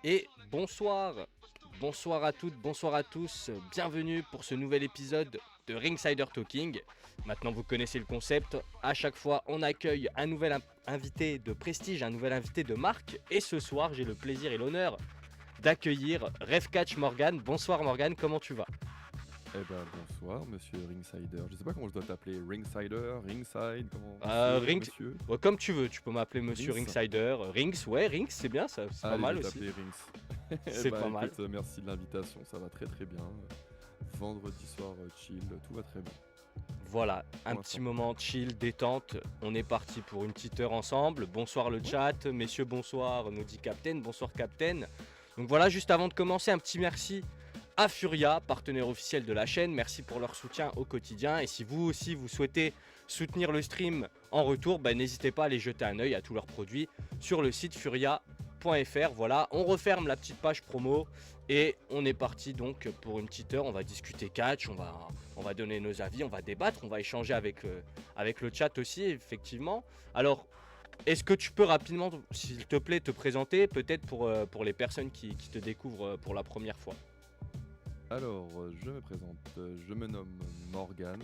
Et bonsoir à toutes, bonsoir à tous, bienvenue pour ce nouvel épisode de Ringsider Talking. Maintenant vous connaissez le concept, à chaque fois on accueille un nouvel invité de prestige, un nouvel invité de marque. Et ce soir j'ai le plaisir et l'honneur d'accueillir Revcatch Morgan. Bonsoir Morgan, comment tu vas? Eh ben bonsoir monsieur Ringsider. Je sais pas comment je dois t'appeler. Ringsider, Ringside, comment Rings, monsieur ouais, comme tu veux, tu peux m'appeler Monsieur Rings. Ringsider. Rings, ouais, Rings c'est bien, ça, c'est pas Allez, je mal vais aussi. t'appeler Rings. Eh C'est ben pas mal. écoute, merci de l'invitation, ça va très très bien. Vendredi soir chill, tout va très bien Voilà, un pour petit l'instant. moment chill, détente. On est parti pour une petite heure ensemble. Bonsoir le Ouais. chat, messieurs, bonsoir, nous dit Captain, bonsoir Captain. Donc voilà, juste avant de commencer, un petit merci à Furia, partenaire officiel de la chaîne. Merci pour leur soutien au quotidien. Et si vous aussi vous souhaitez soutenir le stream en retour, n'hésitez pas à aller jeter un œil à tous leurs produits sur le site furia.fr. Voilà, on referme la petite page promo et on est parti donc pour une petite heure. On va discuter catch, on va donner nos avis, on va débattre, on va échanger avec le chat aussi, effectivement. Alors, est-ce que tu peux rapidement, s'il te plaît, te présenter, peut-être pour les personnes qui te découvrent pour la première fois? Alors, je me présente, je me nomme Morgan,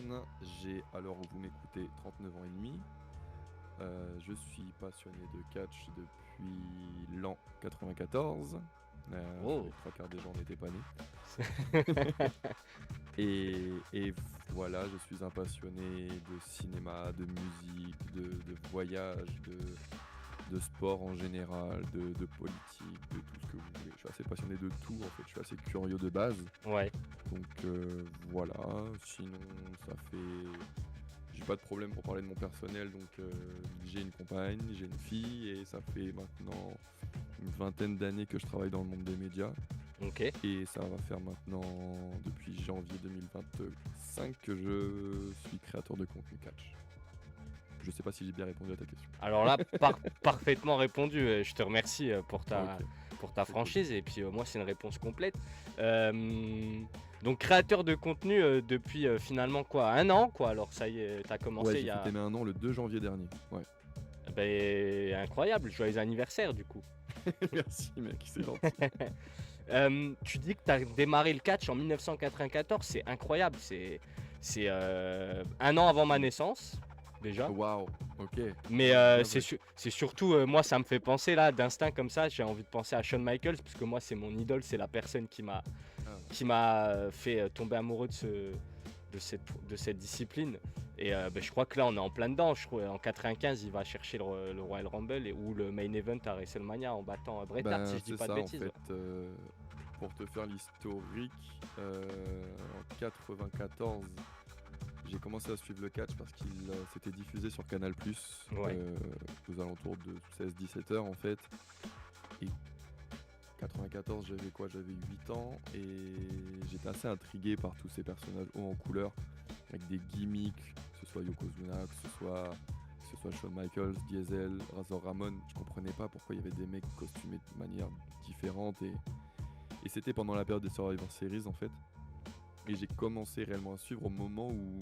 j'ai, à l'heure où vous m'écoutez, 39 ans et demi. Je suis passionné de catch depuis l'an 94. Je crois Oh, que les trois quarts des gens n'étaient pas nés. Et voilà, je suis un passionné de cinéma, de musique, de voyage, de sport en général, de politique, de tout ce que vous voulez. Je suis assez passionné de tout en fait, je suis assez curieux de base. ouais, Donc voilà, sinon ça fait... J'ai pas de problème pour parler de mon personnel, donc j'ai une compagne, j'ai une fille et ça fait maintenant une vingtaine d'années que je travaille dans le monde des médias. ok. Et ça va faire maintenant, depuis janvier 2025, que je suis créateur de contenu catch. Je sais pas si j'ai bien répondu à ta question. Alors là, parfaitement répondu. Je te remercie Ok, pour ta c'est cool. franchise. Et puis moi, c'est une réponse complète. Donc créateur de contenu depuis finalement quoi? Un an quoi. Alors ça y est, t'as Ouais, commencé il j'ai y a... fêté mes 1 an le 2 janvier dernier. Ouais. Incroyable, joyeux anniversaire du coup. Merci mec, c'est gentil. Tu dis que tu as démarré le catch en 1994, c'est incroyable, c'est un an avant ma naissance déjà. Waouh, ok. Mais Bien joué. c'est surtout, moi ça me fait penser là, d'instinct comme ça, j'ai envie de penser à Shawn Michaels, parce que moi c'est mon idole, c'est la personne Ah, qui m'a fait tomber amoureux de cette discipline. Et je crois que là on est en plein dedans, je crois en 95 il va chercher le Royal Rumble ou le main event à WrestleMania en battant Bret Hart si ben je dis c'est pas de ça en bêtises. fait. Pour te faire l'historique, en 94, j'ai commencé à suivre le catch parce qu'il s'était diffusé sur Canal+, Ouais. aux alentours de 16-17 heures en fait. Et 94, j'avais quoi? J'avais 8 ans et j'étais assez intrigué par tous ces personnages hauts en couleur, avec des gimmicks, que ce soit Yokozuna, que ce soit Shawn Michaels, Diesel, Razor Ramon. Je comprenais pas pourquoi il y avait des mecs costumés de manière différente et c'était pendant la période des Survivor Series en fait. Et j'ai commencé réellement à suivre au moment où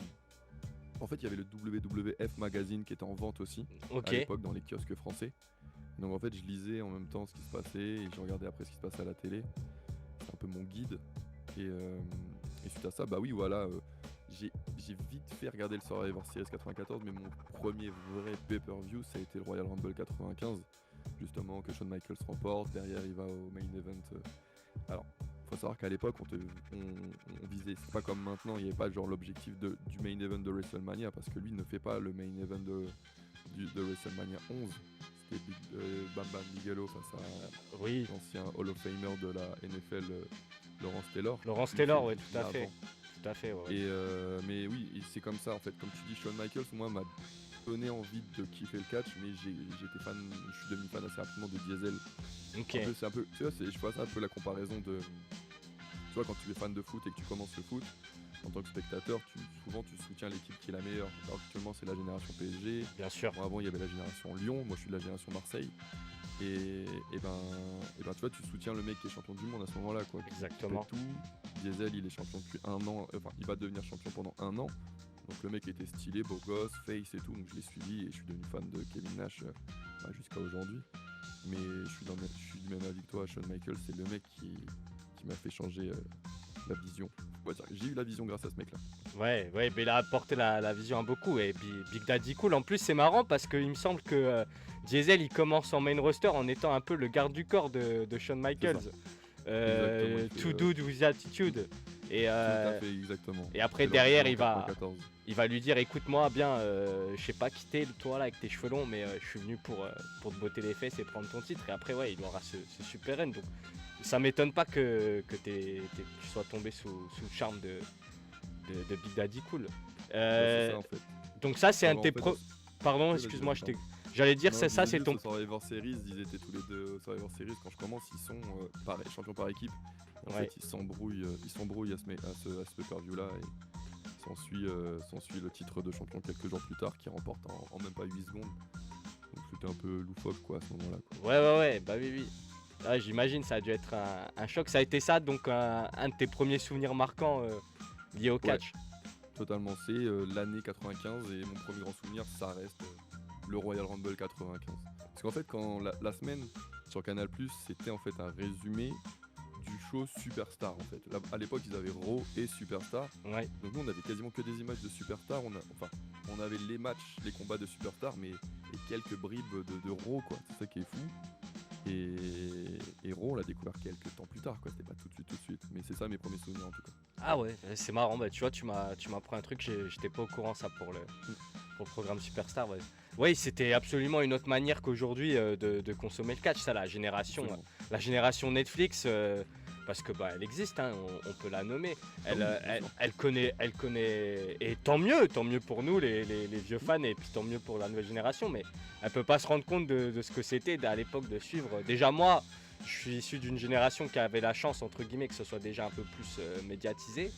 en fait il y avait le WWF Magazine qui était en vente aussi à Ok. l'époque dans les kiosques français. Donc en fait je lisais en même temps ce qui se passait et je regardais après ce qui se passait à la télé. C'est un peu mon guide. Et suite à ça, bah oui voilà, j'ai vite fait regarder le Survivor Series 94, mais mon premier vrai pay-per-view ça a été le Royal Rumble 95. Justement que Shawn Michaels remporte, derrière il va au main event. Alors, faut savoir qu'à l'époque, on visait, c'est pas comme maintenant, il n'y avait pas genre l'objectif du main event de WrestleMania, parce que lui ne fait pas le main event de WrestleMania 11. C'était Bam Bam Bigelow face à Oui, l'ancien Hall of Famer de la NFL, Lawrence Taylor. Laurence Lui, Taylor, c'est ouais, tout à fait. l'avant. Tout à fait, ouais. Mais oui, et c'est comme ça en fait. Comme tu dis, Shawn Michaels, moi, m'a donné envie de kiffer le catch, mais j'étais fan, je suis devenu fan assez rapidement de Diesel. Ok, C'est un peu, tu vois, je vois ça un peu la comparaison de, tu vois, quand tu es fan de foot et que tu commences le foot, en tant que spectateur, souvent tu soutiens l'équipe qui est la meilleure. Alors actuellement, c'est la génération PSG. bien sûr. Moi, avant, il y avait la génération Lyon. Moi, je suis de la génération Marseille. Et ben, tu vois, tu soutiens le mec qui est champion du monde à ce moment-là, quoi. Qui fait Exactement. tout. Diesel, il est champion depuis un an. Enfin, il va devenir champion pendant un an. Donc le mec était stylé, beau gosse, face et tout. Donc je l'ai suivi et je suis devenu fan de Kevin Nash jusqu'à aujourd'hui. mais je suis du même avis que toi. Shawn Michaels, c'est le mec qui m'a fait changer la vision. On va dire que j'ai eu la vision grâce à ce mec-là. Ouais, ouais, mais il a apporté la vision à beaucoup. Et puis Big Daddy Cool, en plus, c'est marrant parce qu'il me semble que Diesel, il commence en main roster en étant un peu le garde du corps de Shawn Michaels. Exactement, il fait To Dude with Attitude. Et, tout à fait, exactement. et après, C'est derrière, en il va 94. lui dire écoute-moi bien, je sais pas quitter toi là avec tes cheveux longs, mais je suis venu pour te botter les fesses et prendre ton titre. Et après, ouais, il aura ce super end. Donc, ça m'étonne pas que tu sois tombé sous le charme de Big Daddy Cool. C'est ça en fait. Donc, ça, c'est un de En tes fait, pro. Pardon, vas-y, excuse-moi, vas-y, pardon. j'allais dire, Non, c'est je ça, disais c'est juste ton. au Survivor Series, ils étaient tous les deux au Survivor Series. Quand je commence, ils sont champions par équipe. En Ouais. fait, ils s'embrouillent à ce pay-per-view là et s'ensuit le titre de champion quelques jours plus tard qui remporte en même pas 8 secondes. Donc c'était un peu loufoque quoi à ce moment-là. Ouais, bah oui, oui. Ouais, j'imagine, ça a dû être un choc. Ça a été ça, donc un de tes premiers souvenirs marquants liés au catch. Totalement, c'est l'année 95 et mon premier grand souvenir, ça reste le Royal Rumble 95. Parce qu'en fait, quand la semaine sur Canal+, c'était en fait un résumé du show Superstar en fait. Là, à l'époque, ils avaient Raw et Superstar. Ouais. Donc nous, on avait quasiment que des images de Superstar. On avait les matchs, les combats de Superstar, mais et quelques bribes de Raw quoi. C'est ça qui est fou. Et Raw, on l'a découvert quelques temps plus tard quoi. C'était pas tout de suite. Mais c'est ça mes premiers souvenirs en tout cas. Ah ouais, c'est marrant, bah tu vois, tu m'apprends un truc, j'étais pas au courant ça pour le programme Superstar. Ouais, ouais, c'était absolument une autre manière qu'aujourd'hui de consommer le catch, ça, Absolument. la génération Netflix, parce que bah elle existe, hein, on peut la nommer. Elle connaît, et tant mieux pour nous les vieux fans, et puis tant mieux pour la nouvelle génération, mais elle peut pas se rendre compte de ce que c'était à l'époque de suivre. Déjà moi, je suis issu d'une génération qui avait la chance, entre guillemets, que ce soit déjà un peu plus médiatisé.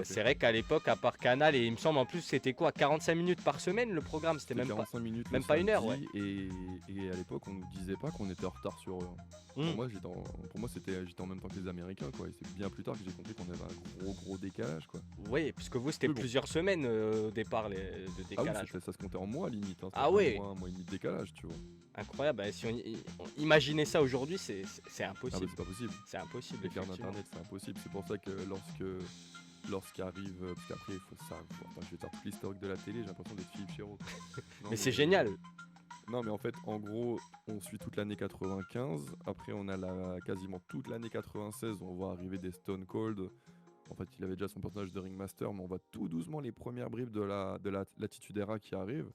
C'est vrai qu'à l'époque, à part Canal, et il me semble en plus, c'était quoi, 45 minutes par semaine le programme, c'était même pas. 45 minutes même le pas une heure, samedi, et à l'époque, on nous disait pas qu'on était en retard sur eux. Pour moi, j'étais en même temps que les Américains, quoi. Et c'est bien plus tard que j'ai compris qu'on avait un gros décalage, quoi. Oui, puisque vous, c'était Mais bon. plusieurs semaines au départ de Ah oui, décalage. ça se comptait en mois limite. Hein. Ah C'était ouais. un mois et demi de décalage, tu vois. Incroyable, bah, si on imaginait ça aujourd'hui, c'est Ah bah impossible. c'est pas possible. C'est impossible. Les cartes effectivement. d'internet, c'est impossible. C'est pour ça que lorsqu'arrive, parce qu'après il faut ça, enfin, je vais faire tout l'historique de la télé, j'ai l'impression d'être Philippe Chéreau. Mais c'est génial. Non mais en fait, en gros, on suit toute l'année 95. Après, on a quasiment toute l'année 96. On voit arriver des Stone Cold. En fait, il avait déjà son personnage de Ringmaster, mais on voit tout doucement les premières bribes de l'Attitude Era qui arrivent.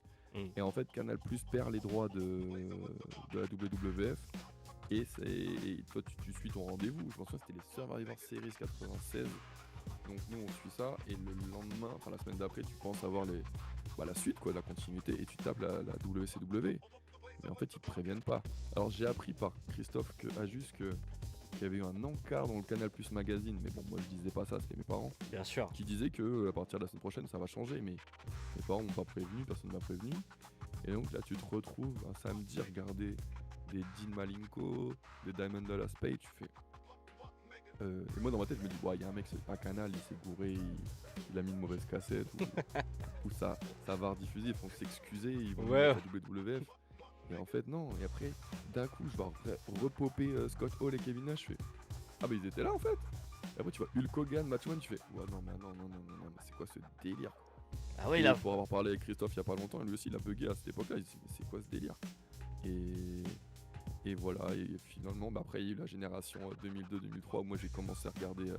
Et en fait, Canal Plus perd les droits de la WWF. Et toi, tu suis ton rendez-vous. Je pense que c'était les Survivor Series 96. Donc nous, on suit ça. Et le lendemain, enfin la semaine d'après, tu penses avoir la suite, quoi, la continuité. Et tu tapes la WCW. Mais en fait, ils te préviennent pas. Alors, j'ai appris par Christophe Ajus qu'il y avait eu un encart dans le Canal Plus Magazine. Mais bon, moi, je disais pas ça, c'était mes parents. Bien sûr. Qui disaient que à partir de la semaine prochaine, ça va changer. Mais mes parents m'ont pas prévenu, personne m'a prévenu. Et donc là, tu te retrouves un samedi à regarder des Dean Malenko, des Diamond Dallas Page, tu fais. Et moi dans ma tête, je me dis, il y a un mec à Canal, il s'est bourré, il a mis une mauvaise cassette, ou ça va rediffuser, ils vont s'excuser, ils vont mettre la WWF. Et en fait, non. Et après, d'un coup, je vais repopper Scott Hall et Kevin Nash, je fais, ah bah ils étaient là en fait. Et après, tu vois Hulk Hogan, Matchman, tu fais, ouais, non, mais c'est quoi ce délire? Ah oui, là. Pour avoir parlé avec Christophe il y a pas longtemps, lui aussi il a bugué à cette époque-là, il s'est dit, c'est quoi ce délire? Et voilà, et finalement, après il y a eu la génération 2002-2003 où moi j'ai commencé à regarder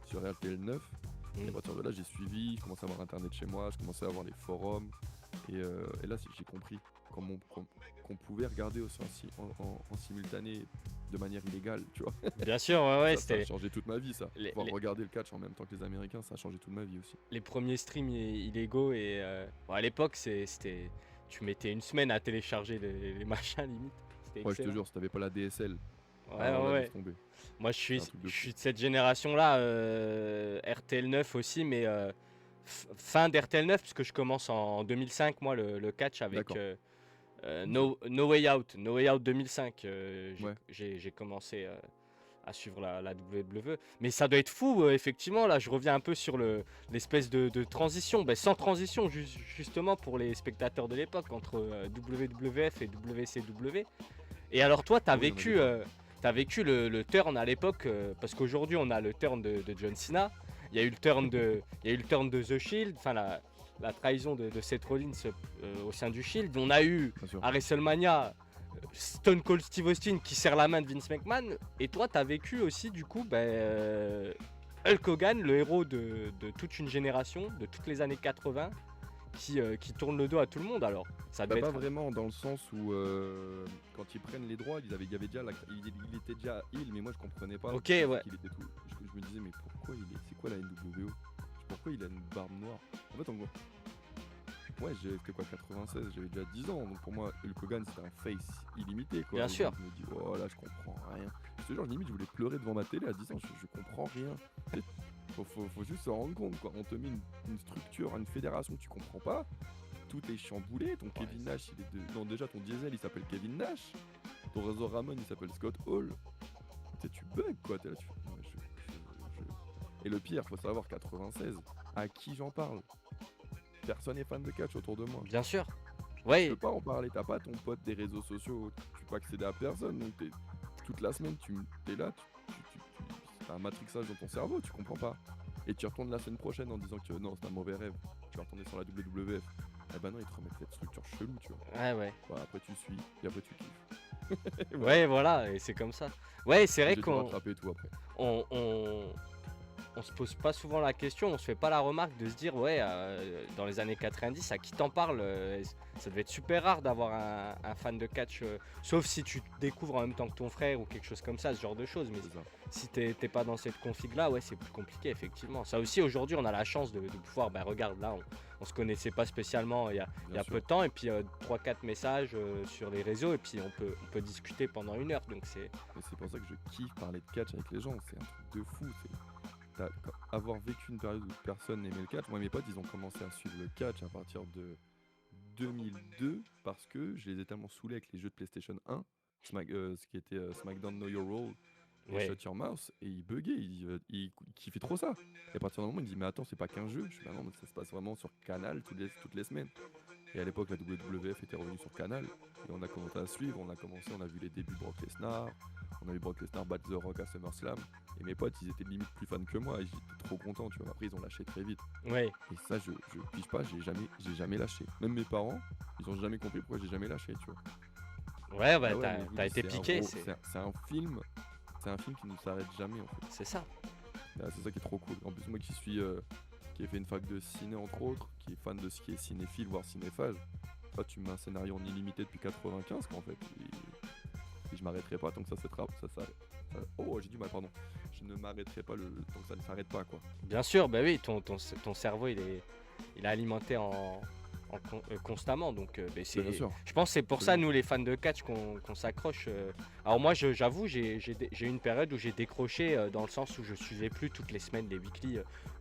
sur RTL 9. Et à partir de là, j'ai suivi, je commençais à avoir internet chez moi, je commençais à avoir les forums. Et là, j'ai compris qu'on pouvait regarder aussi en simultané de manière illégale, tu vois. Bien sûr, ouais, ça a changé toute ma vie, ça. Regarder le catch en même temps que les Américains, ça a changé toute ma vie aussi. Les premiers streams illégaux, et à l'époque, c'était. Tu mettais une semaine à télécharger les machins limite. Ouais, je te jure, si t'avais pas la DSL. Ouais. Moi, je suis de cette génération-là, RTL 9 aussi, mais fin d'RTL 9, parce que je commence en 2005, moi, le catch avec No Way Out. No Way Out 2005. J'ai commencé à suivre la WWE. Mais ça doit être fou, effectivement. Là, je reviens un peu sur l'espèce de transition. Sans transition, justement, pour les spectateurs de l'époque, entre WWF et WCW. Et alors toi, Ah oui, on a des temps. t'as vécu le turn à l'époque, parce qu'aujourd'hui on a le turn de John Cena, il y a eu le turn de The Shield, enfin la trahison de Seth Rollins au sein du Shield. On a eu Bien sûr. à WrestleMania Stone Cold Steve Austin qui serre la main de Vince McMahon. Et toi, t'as vécu aussi du coup Hulk Hogan, le héros de toute une génération, de toutes les années 80, qui tourne le dos à tout le monde. Alors, ça Bah, devait pas être. vraiment, dans le sens où quand ils prennent les droits, il y avait déjà il était déjà heal, mais moi je comprenais pas. Ok, Je pensais ouais. qu'il était tout. Je me disais, mais pourquoi il est. C'est quoi la NWO? Pourquoi il a une barbe noire? En fait, en gros, ouais, c'était quoi, 96, j'avais déjà 10 ans, donc pour moi, Hulk Hogan c'était un face illimité quoi. Bien Et sûr. donc, je me dis, oh là, je comprends rien. Je te jure, limite, je voulais pleurer devant ma télé à 10 ans, je comprends rien. Tu sais, faut juste se rendre compte quoi. On te met une structure, une fédération que tu comprends pas. Tout est chamboulé, ton Kevin Nash, non, déjà ton Diesel il s'appelle Kevin Nash, ton Razor Ramon il s'appelle Scott Hall. Tu sais, tu bugs quoi, t'es là, tu fais, ouais, Et le pire, faut savoir, 96, à qui j'en parle? Personne n'est fan de catch autour de moi. Bien sûr. Tu Ouais, peux pas en parler, t'as pas ton pote des réseaux sociaux, tu peux accéder à personne, donc toute la semaine tu es là, t'as un matrixage dans ton cerveau, tu comprends pas. Et tu retournes la semaine prochaine en disant que non, c'est un mauvais rêve, tu vas retourner sur la WWF. Eh ben non, ils te remettent cette structure chelou, tu vois. ouais, ouais. Bah, après tu suis, et après tu kiffes. Et voilà. Ouais, voilà, et c'est comme ça. Ouais, c'est Et vrai j'ai dû rattraper tout après. on, on, on se pose pas souvent la question, on se fait pas la remarque de se dire, ouais, dans les années 90, à qui t'en parles ça devait être super rare d'avoir un fan de catch, sauf si tu découvres en même temps que ton frère ou quelque chose comme ça, ce genre de choses. Mais C'est ça. si t'es pas dans cette config-là, ouais, c'est plus compliqué, effectivement. Ça aussi, aujourd'hui, on a la chance de pouvoir, regarde, là, on se connaissait pas spécialement il y a Bien peu sûr. de temps, et puis 3-4 messages sur les réseaux, et puis on peut discuter pendant 1 heure, donc c'est. Et c'est pour ça que je kiffe parler de catch avec les gens, c'est un truc de fou. Avoir vécu une période où personne n'aimait le catch, moi et mes potes ils ont commencé à suivre le catch à partir de 2002 parce que je les ai tellement saoulés avec les jeux de PlayStation 1, ce qui était SmackDown Know Your Role et Ouais, Shut Your Mouth, et ils buggaient, ils kiffaient trop ça. Et à partir d'un moment, ils me disent, mais attends, c'est pas qu'un jeu. Je suis, bah non, mais ça se passe vraiment sur Canal toutes les semaines. Et à l'époque, la WWF était revenue sur Canal, et on a commencé à suivre, on a vu les débuts de Brock Lesnar, on a vu Brock Lesnar battre The Rock à SummerSlam, et mes potes, ils étaient limite plus fans que moi, et j'étais trop content, tu vois. Après, ils ont lâché très vite. ouais, Et ça, je pige pas, j'ai jamais lâché. Même mes parents, ils ont jamais compris pourquoi j'ai jamais lâché, tu vois. ouais, bah, Ah ouais, mais je vous t'as dis, été piqué, c'est un film, c'est un film qui ne s'arrête jamais en fait. c'est ça. Ah, c'est ça qui est trop cool. En plus, moi qui ai fait une fac de ciné entre autres, qui est fan de ce qui est cinéphile, voire cinéphage, toi tu me mets un scénario en illimité depuis 95 qu'en fait. Et je m'arrêterai pas tant que ça s'arrête. Oh, j'ai du mal, pardon. Je ne m'arrêterai pas tant que ça ne s'arrête pas quoi. Bien sûr, bah oui, ton cerveau il est alimenté constamment, donc Bah, bien sûr. je pense que c'est pour ça, Absolument. nous les fans de catch, qu'on s'accroche. Alors moi, j'avoue, j'ai eu une période où j'ai décroché, dans le sens où je suivais plus toutes les semaines les weekly,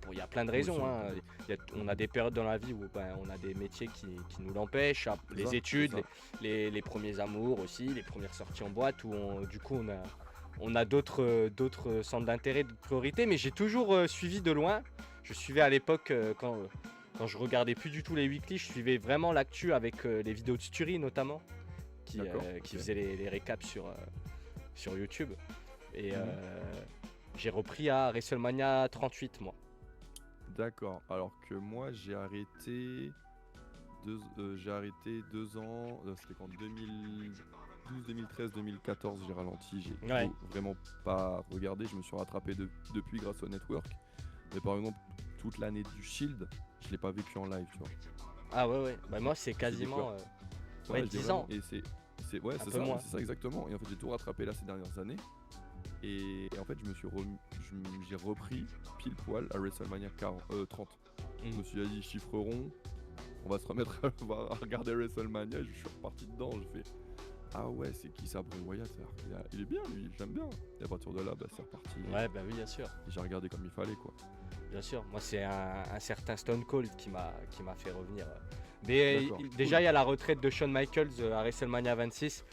il y a plein de Moi aussi, raisons, hein. hein. On a des périodes dans la vie où on a des métiers qui nous l'empêchent, C'est les ça, c'est études, ça. les premiers amours aussi, les premières sorties en boîte, où du coup on a d'autres centres d'intérêt, de priorité, mais j'ai toujours suivi de loin. Je suivais à l'époque, quand je regardais plus du tout les weekly, je suivais vraiment l'actu avec les vidéos de Sturi notamment, D'accord, qui ok. faisaient les récaps sur YouTube. Et Mhm. j'ai repris à WrestleMania 38, moi. D'accord. Alors que moi j'ai arrêté 2 ans. C'était quand 2012, 2013, 2014 j'ai ralenti. J'ai Ouais. vraiment pas regardé. Je me suis rattrapé depuis grâce au network. Mais par exemple, toute l'année du Shield, je l'ai pas vécu en live, tu vois. Ah ouais, ouais. Bah moi, c'est Je l'ai quasiment découvert. ouais, Ouais, je l'ai 10 vraiment. ans. Et ouais, Un c'est peu ça, moins. c'est ça exactement. Et en fait, j'ai tout rattrapé là ces dernières années. Et en fait, j'ai repris pile poil à WrestleMania 30. Je me suis dit, chiffre rond, on va se remettre à regarder WrestleMania. Je suis reparti dedans. Je fais, ah ouais, c'est qui ça, Bray Wyatt? Il est bien, lui, j'aime bien. Et à partir de là, bah, c'est reparti. Ouais, bah oui, bien sûr. Et j'ai regardé comme il fallait, quoi. Bien sûr, moi c'est un certain Stone Cold qui m'a fait revenir. Mais D'accord, déjà, cool. il y a la retraite de Shawn Michaels à WrestleMania 26.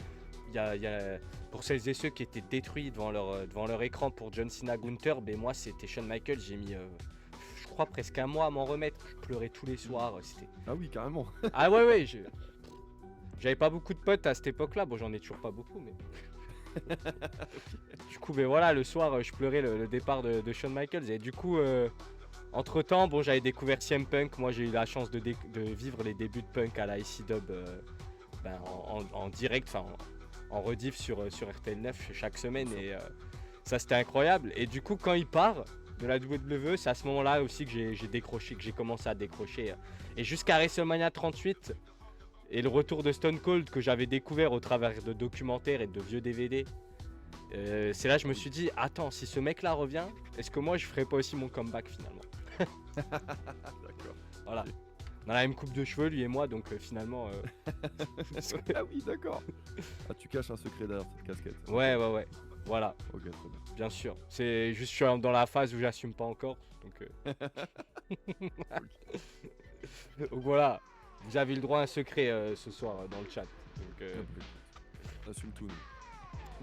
Il y a, pour celles et ceux qui étaient détruits devant leur écran pour John Cena Gunther, ben moi c'était Shawn Michaels. J'ai mis, je crois, presque un mois à m'en remettre. Je pleurais tous les soirs. C'était. Ah oui, carrément. Ah ouais, ouais. J'avais pas beaucoup de potes à cette époque-là. Bon, j'en ai toujours pas beaucoup, mais. Du coup, ben voilà, le soir, je pleurais le départ de Shawn Michaels. Et du coup, entre-temps, bon, j'avais découvert CM Punk. Moi, j'ai eu la chance de vivre les débuts de Punk à la IC Dub en direct, enfin en rediff sur RTL 9 chaque semaine. Et ça, c'était incroyable. Et du coup, quand il part de la WWE, c'est à ce moment-là aussi que j'ai décroché, que j'ai commencé à décrocher. Et jusqu'à WrestleMania 38 et le retour de Stone Cold que j'avais découvert au travers de documentaires et de vieux DVD. C'est là que je me suis dit, attends, si ce mec là revient, est-ce que moi je ferais pas aussi mon comeback finalement? D'accord. Voilà. On a la même coupe de cheveux lui et moi, donc finalement. Ah oui, d'accord. Ah, tu caches un secret derrière cette casquette. Ouais. Voilà, Ok, très bien. bien sûr. C'est juste je suis dans la phase où j'assume pas encore. Donc, donc voilà. Vous avez le droit à un secret ce soir dans le chat. Donc, Assume tout. Nous.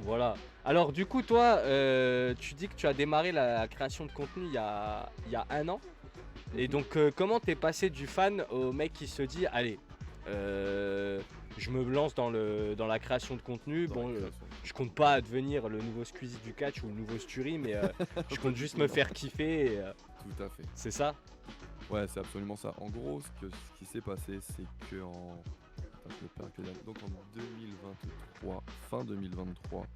voilà. Alors du coup toi, tu dis que tu as démarré la création de contenu il y a 1 an. Et donc comment t'es passé du fan au mec qui se dit allez, je me lance dans la création de contenu. Dans Bon, la création. je compte pas devenir le nouveau Squeezie du catch ou le nouveau Sturi, mais je compte juste me faire kiffer. Et, Tout à fait. c'est ça? Ouais, c'est absolument ça. En gros, ce qui s'est passé, c'est que Attends, je me perds que dalle. Donc en 2023, fin 2023,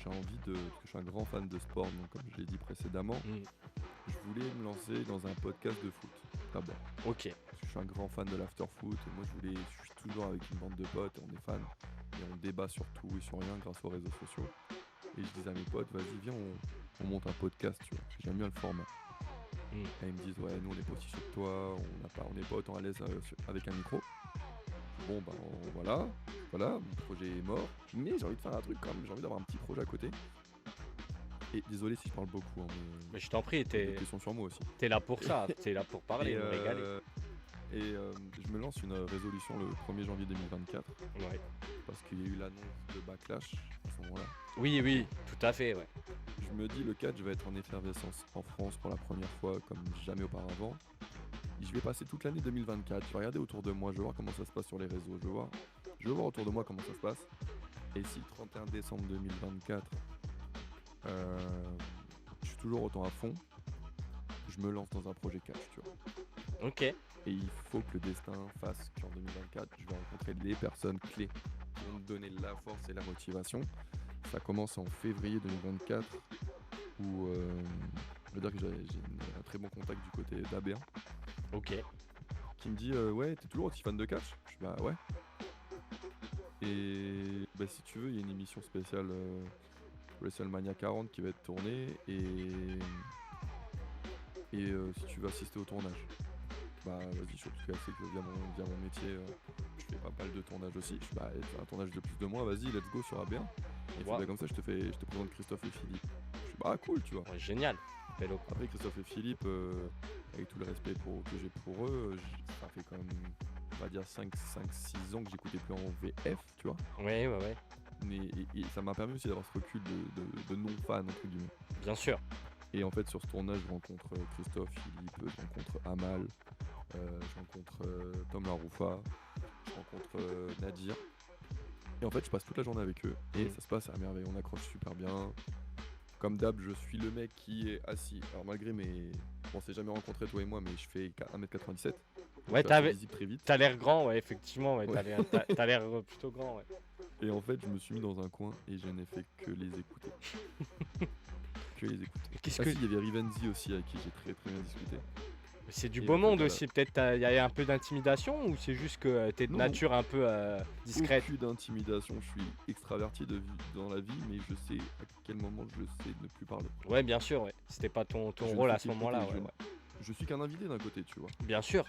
j'ai envie de... Parce que je suis un grand fan de sport, donc comme je l'ai dit précédemment, je voulais me lancer dans un podcast de foot, d'abord. Ok. Parce que je suis un grand fan de l'after-foot, et moi je suis toujours avec une bande de potes, et on est fans, et on débat sur tout et sur rien grâce aux réseaux sociaux. Et je disais à mes potes, vas-y, viens, on monte un podcast, tu vois. J'aime bien le format. Et ils me disent, ouais, nous on est pas aussi chaud que toi, on n'est pas autant à l'aise avec un micro. Bon, ben voilà, mon projet est mort, mais j'ai envie de faire un truc quand même, j'ai envie d'avoir un petit projet à côté. Et désolé si je parle beaucoup, hein, Mais je t'en prie, j'ai t'es des questions sur moi aussi. là pour ça, t'es là pour parler, Et, me régaler. je me lance une résolution le 1er janvier 2024, Ouais. parce qu'il y a eu l'annonce de Backlash à ce moment-là. Oui, tout à fait, ouais. Je me dis, le catch va être en effervescence en France pour la première fois comme jamais auparavant. Je vais passer toute l'année 2024, je vais regarder autour de moi, je vais voir comment ça se passe sur les réseaux, je vais voir autour de moi comment ça se passe. Et si le 31 décembre 2024, je suis toujours autant à fond, je me lance dans un projet catch, tu vois. Ok. Et il faut que le destin fasse qu'en 2024, je vais rencontrer les personnes clés qui vont me donner la force et la motivation. Ça commence en février 2024, où je veux dire que j'ai un très bon contact du côté d'AB1. Ok. Qui me dit ouais, t'es toujours aussi fan de catch? Je suis bah ouais. Et bah si tu veux, il y a une émission spéciale WrestleMania 40 qui va être tournée et si tu veux assister au tournage, bah vas-y, je suis assez que via mon métier, je fais pas mal de tournage aussi. Je suis bah un tournage de plus de mois, vas-y, let's go sur AB1. Et Wow. bah, comme ça, je te présente Christophe et Philippe. Je suis bah cool, tu vois. Ouais, génial. Hello. Après Christophe et Philippe, avec tout le respect que j'ai pour eux, ça fait quand même, on va dire 5-6 ans que j'écoutais plus en VF, tu vois. Ouais. Mais et ça m'a permis aussi d'avoir ce recul de non-fan, entre guillemets. Bien sûr. Et en fait, sur ce tournage, je rencontre Christophe, Philippe, je rencontre Amal, je rencontre Tom Laroufa, je rencontre Nadir. Et en fait, je passe toute la journée avec eux et ça se passe à merveille, on accroche super bien. Comme d'hab, je suis le mec qui est assis. Alors malgré mes... On s'est jamais rencontrés toi et moi, mais je fais 1m97. Ouais, visible très vite. t'as l'air grand, ouais, effectivement. Ouais, Ouais. T'as l'air plutôt grand, ouais. Et en fait, je me suis mis dans un coin et je n'ai fait que les écouter. Que les écouter. Qu'est-ce Ah que... si, il y avait Rivenzi aussi avec qui j'ai très très bien discuté. C'est du Et beau en fait, monde voilà. aussi, peut-être il y a un peu d'intimidation ou c'est juste que t'es de Non. nature un peu discrète? Aucune d'intimidation, je suis extraverti dans la vie, mais je sais à quel moment je sais ne plus parler. Ouais, bien sûr, ouais. C'était pas ton Je ne rôle fais à ce qu'écouter, moment-là, je- ouais. Je suis qu'un invité d'un côté, tu vois. Bien sûr.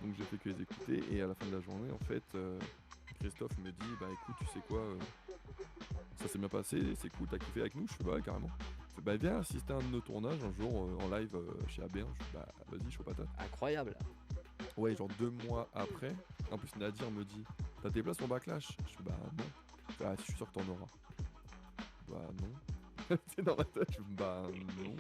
Donc j'ai fait que les écouter et à la fin de la journée, en fait, Christophe me dit bah écoute, tu sais quoi, ça s'est bien passé, c'est cool, t'as kiffé avec nous? Je fais bah carrément. Il fait, bah viens assister à un de nos tournages un jour en live chez AB1. Je fais bah vas-y, chaud patate. Incroyable. Ouais, genre 2 mois après, en plus Nadir me dit t'as tes places pour Backlash? Je fais bah non. Il fait, ah, je suis sûr que t'en auras. Bah non. C'est dans ma tête, je fais bah non.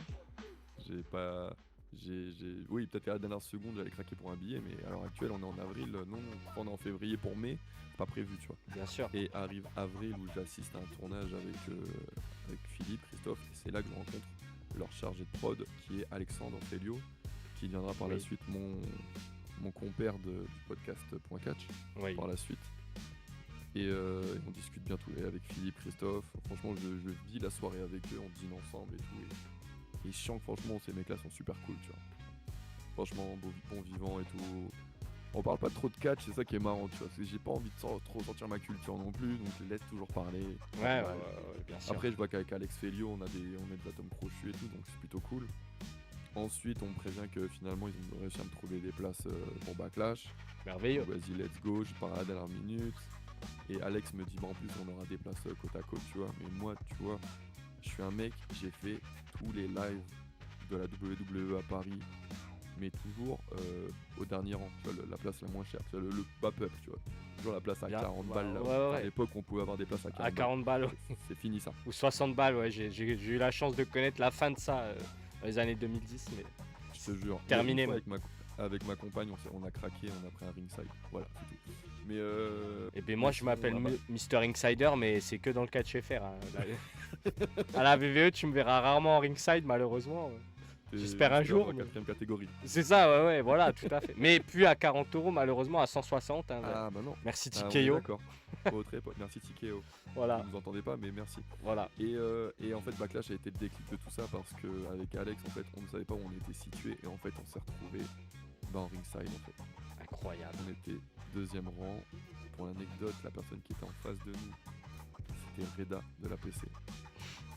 Oui, peut-être à la dernière seconde, j'allais craquer pour un billet, mais à l'heure actuelle, on est en avril. Non, on est en février pour mai, c'est pas prévu, tu vois. Bien sûr. Et arrive avril où j'assiste à un tournage avec Philippe, Christophe, et c'est là que je rencontre leur chargé de prod, qui est Alexandre Félio, qui deviendra par la suite mon compère du podcast Point Catch, par la suite. Et on discute bien tout, et avec Philippe, Christophe. Franchement, je vis la soirée avec eux, on dîne ensemble et tout. Et je sens que franchement, ces mecs-là sont super cool, tu vois. Franchement, bon vivant et tout. On parle pas trop de catch, c'est ça qui est marrant, tu vois. Parce que j'ai pas envie de trop sortir ma culture non plus, donc je laisse toujours parler. Ouais, bien sûr. Après, je vois qu'avec Alex Félio, on est des atomes crochus et tout, donc c'est plutôt cool. Ensuite, on me prévient que finalement, ils ont réussi à me trouver des places pour Backlash. Merveilleux. Vas-y, let's go, je pars à la dernière minute. Et Alex me dit, bah en plus, on aura des places côte à côte, tu vois. Mais moi, tu vois, je suis un mec, j'ai fait tous les lives de la WWE à Paris, mais toujours au dernier rang, tu vois, la place la moins chère, tu vois, le pop-up, tu vois. Toujours la place à 40 balles, là. À l'époque, on pouvait avoir des places à 40 balles. C'est fini ça. Ou 60 balles, ouais, j'ai eu la chance de connaître la fin de ça dans les années 2010, mais je te jure. Terminé. Avec ma compagne, on a craqué, on a pris un ringside, voilà, c'est tout. Mais et ben moi je m'appelle Mr Ringsider, mais c'est que dans le catch FR. Hein. À la WWE, tu me verras rarement en ringside, malheureusement. J'espère un jour. En 4ème catégorie. C'est ça, ouais, voilà, tout à fait. Mais plus à 40 €, malheureusement, à 160. Hein, ah bah non. Merci TKO. D'accord. Merci TKO. Voilà. Vous nous entendez pas, mais merci. Voilà. Et en fait, Backlash a été le déclic de tout ça parce qu'avec Alex, en fait, on ne savait pas où on était situé et en fait, on s'est retrouvés en ringside en fait. Incroyable. On était 2e rang. Pour l'anecdote, la personne qui était en face de nous, c'était Reda de la PC.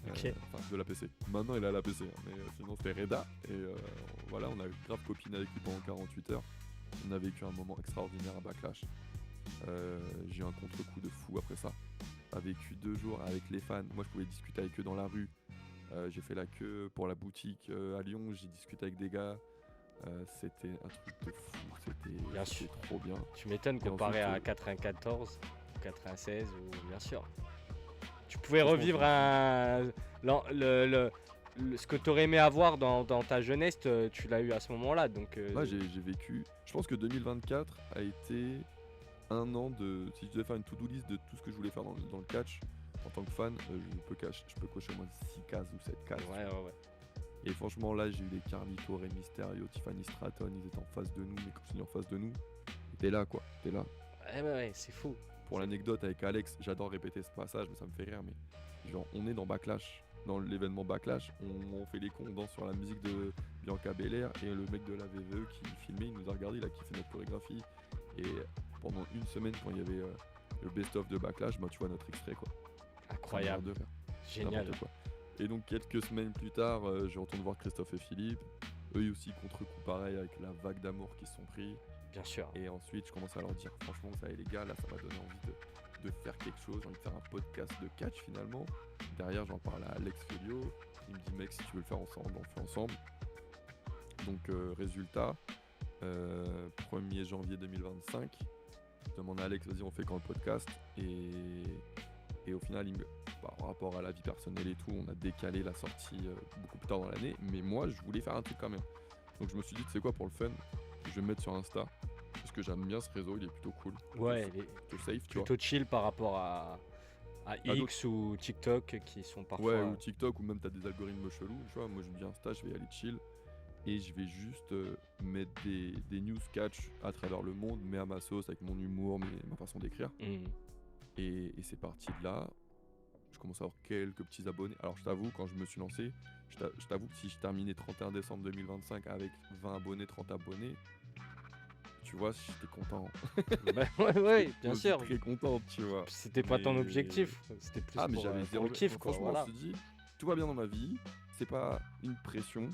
Enfin, de la PC. Maintenant, il est à la PC, hein, mais sinon, c'était Reda. Et voilà, on a grave copiné avec lui pendant 48 heures. On a vécu un moment extraordinaire à Backlash. J'ai eu un contre-coup de fou après ça. A vécu 2 jours avec les fans. Moi, je pouvais discuter avec eux dans la rue. J'ai fait la queue pour la boutique à Lyon. J'ai discuté avec des gars. C'était un truc de fou. C'était trop bien. Tu m'étonnes comparé à 94, 96, ou bien sûr. Tu pouvais revivre ce que tu aurais aimé avoir dans ta jeunesse, tu l'as eu à ce moment-là. Donc, Moi, j'ai vécu. Je pense que 2024 a été un an de. Si je devais faire une to-do list de tout ce que je voulais faire dans le catch, en tant que fan, je peux cocher au moins 6 cases ou 7 cases. Ouais. Et franchement, là, j'ai eu les Carlito, Rey Mysterio, Tiffany Stratton, ils étaient en face de nous, mais continuent en face de nous. T'es là, quoi. T'es là. Ouais, c'est fou. Pour l'anecdote avec Alex, j'adore répéter ce passage, mais ça me fait rire. Mais genre, on est dans Backlash, dans l'événement Backlash, on fait les cons, on danse sur la musique de Bianca Belair, et le mec de la VVE qui filmait, il nous a regardé, il a kiffé notre chorégraphie. Et pendant une semaine, quand il y avait le best-of de Backlash, bah, tu vois notre extrait, quoi. Incroyable. Génial. Et donc, quelques semaines plus tard, je retourne voir Christophe et Philippe. Eux aussi, contre-coup pareil, avec la vague d'amour qu'ils se sont pris. Bien sûr. Et ensuite, je commence à leur dire, franchement, ça y est les gars, là, ça m'a donné envie de faire quelque chose, j'ai envie de faire un podcast de catch finalement. Derrière, j'en parle à Alex Félio. Il me dit, mec, si tu veux le faire ensemble, on le fait ensemble. Donc, résultat, 1er janvier 2025, je demande à Alex, vas-y, on fait quand le podcast. Et au final, par rapport à la vie personnelle et tout, on a décalé la sortie beaucoup plus tard dans l'année. Mais moi, je voulais faire un truc quand même. Donc, je me suis dit, tu sais quoi, pour le fun, je vais me mettre sur Insta. Parce que j'aime bien ce réseau, il est plutôt cool. Ouais, il est plutôt safe, tu vois. Plutôt chill par rapport à X ou TikTok qui sont parfois. Ouais, ou TikTok, ou même t'as des algorithmes chelous. Tu vois, moi je me dis Insta, je vais y aller chill. Et je vais juste mettre des news catch à travers le monde, mais à ma sauce, avec mon humour, ma façon d'écrire. Et c'est parti de là. Je commence à avoir quelques petits abonnés. Alors je t'avoue, quand je me suis lancé, je t'avoue que si je terminais 31 décembre 2025 avec 20 abonnés, 30 abonnés, tu vois, j'étais content. ouais, bien sûr. Très content, tu vois. C'était pas ton objectif, c'était plus mais j'avais pour le kiff, quoi. Franchement, je me suis dit, tout va bien dans ma vie, c'est pas une pression,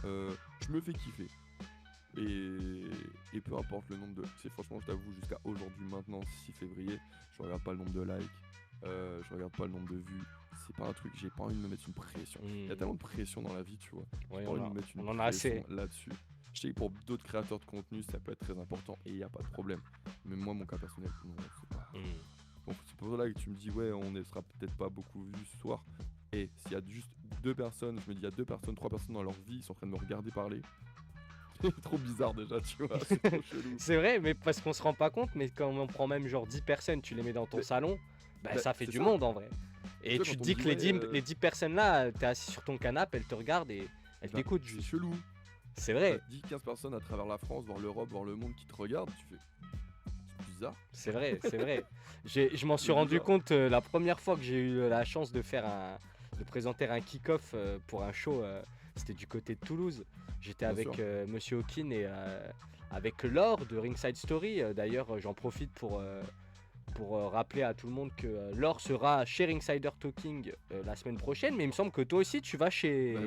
je me fais kiffer. Et peu importe le nombre de... Tu sais, franchement, je t'avoue, jusqu'à aujourd'hui, maintenant, 6 février, je regarde pas le nombre de likes, je regarde pas le nombre de vues. C'est pas un truc, j'ai pas envie de me mettre une pression. Il y a tellement de pression dans la vie, tu vois. Ouais, j'ai pas envie de me mettre une pression là-dessus. Je sais que pour d'autres créateurs de contenu, ça peut être très important et il n'y a pas de problème. Mais moi, mon cas personnel, non, c'est pas. Donc c'est pour ça que tu me dis, ouais, on ne sera peut-être pas beaucoup vu ce soir. Et s'il y a juste 2 personnes, je me dis, il y a 2 personnes, 3 personnes dans leur vie, ils sont en train de me regarder parler. C'est trop bizarre déjà, tu vois, c'est trop chelou. C'est vrai, mais parce qu'on se rend pas compte, mais quand on prend même genre 10 personnes, tu les mets dans ton Mais- salon, bah, bah, ça fait c'est du ça. monde en vrai. Et Tu vois, tu te quand on dis me que dit, ouais, les 10 personnes là, t'es assis sur ton canapé, elles te regardent et elles bah, t'écoutent c'est juste. chelou. C'est T'as vrai, 10-15 personnes à travers la France, voire l'Europe, voire le monde qui te regardent, tu fais. C'est bizarre. c'est vrai, c'est vrai. Je m'en suis C'est rendu bizarre. compte la première fois que j'ai eu la chance de de présenter un kick-off pour un show, c'était du côté de Toulouse. J'étais Bien avec sûr. Monsieur Hawkin et avec Laure de Ringside Story. D'ailleurs, j'en profite pour rappeler à tout le monde que Laure sera chez Ringsider Talking la semaine prochaine. Mais il me semble que toi aussi, tu vas Bah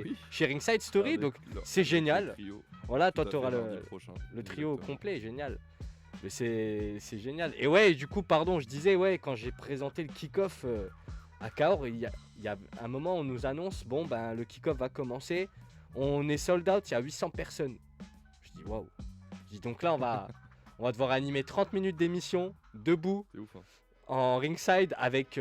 oui. chez Ringside Story. Avec Donc le- c'est avec le génial. trio, Voilà, tout toi, à tu auras fait, mardi prochain. le trio Exactement. complet, génial. Mais c'est génial. Et ouais, du coup, pardon, je disais, ouais, quand j'ai présenté le kick-off à Cahors, il y a un moment, on nous annonce, bon, ben, le kick-off va commencer. On est sold out, il y a 800 personnes. Je dis, waouh. Je dis, donc là, on va devoir animer 30 minutes d'émission, debout, C'est ouf, hein. en ringside, avec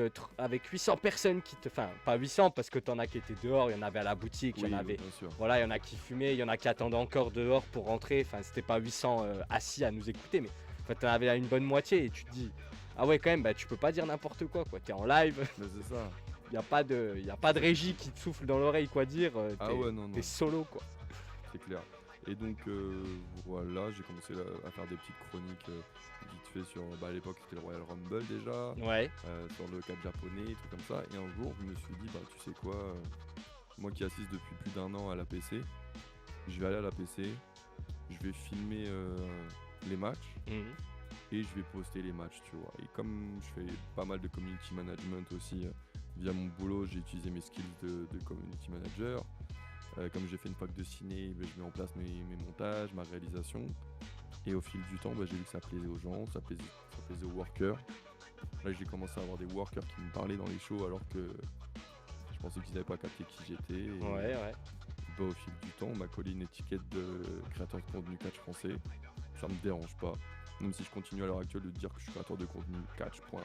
800 personnes qui te. Enfin, pas 800 parce que t'en as qui étaient dehors, il y en avait à la boutique, il y Oui, en oui, avait. bien sûr. Voilà, il y en a qui fumaient, il y en a qui attendaient encore dehors pour rentrer. Enfin, c'était pas 800 assis à nous écouter, mais en fait, t'en avais une bonne moitié et tu te dis, ah ouais, quand même, bah, tu peux pas dire n'importe quoi. T'es en live, Mais c'est ça. il n'y a, y a pas de régie qui te souffle dans l'oreille quoi dire. Ah ouais, non, non, T'es solo, quoi. c'est clair. Et donc voilà, j'ai commencé à faire des petites chroniques vite fait sur. Bah, à l'époque, c'était le Royal Rumble déjà, Ouais, sur le cadre japonais, des trucs comme ça. Et un jour, je me suis dit, bah, tu sais quoi, moi qui assiste depuis plus d'1 an à la PC, je vais aller à la PC, je vais filmer les matchs. mhm, Et je vais poster les matchs, tu vois. Et comme je fais pas mal de community management aussi via mon boulot, j'ai utilisé mes skills de community manager. Comme j'ai fait une fac de ciné, ben, je mets en place mes montages, ma réalisation. Et au fil du temps, ben, j'ai vu que ça plaisait aux gens, ça plaisait aux workers. Là, j'ai commencé à avoir des workers qui me parlaient dans les shows alors que je pensais qu'ils n'avaient pas capté qui j'étais. Et, ouais, ouais. ben, au fil du temps, on m'a collé une étiquette de créateur de contenu catch français. Ça me dérange pas. Même si je continue à l'heure actuelle de dire que je suis créateur de contenu catch, point.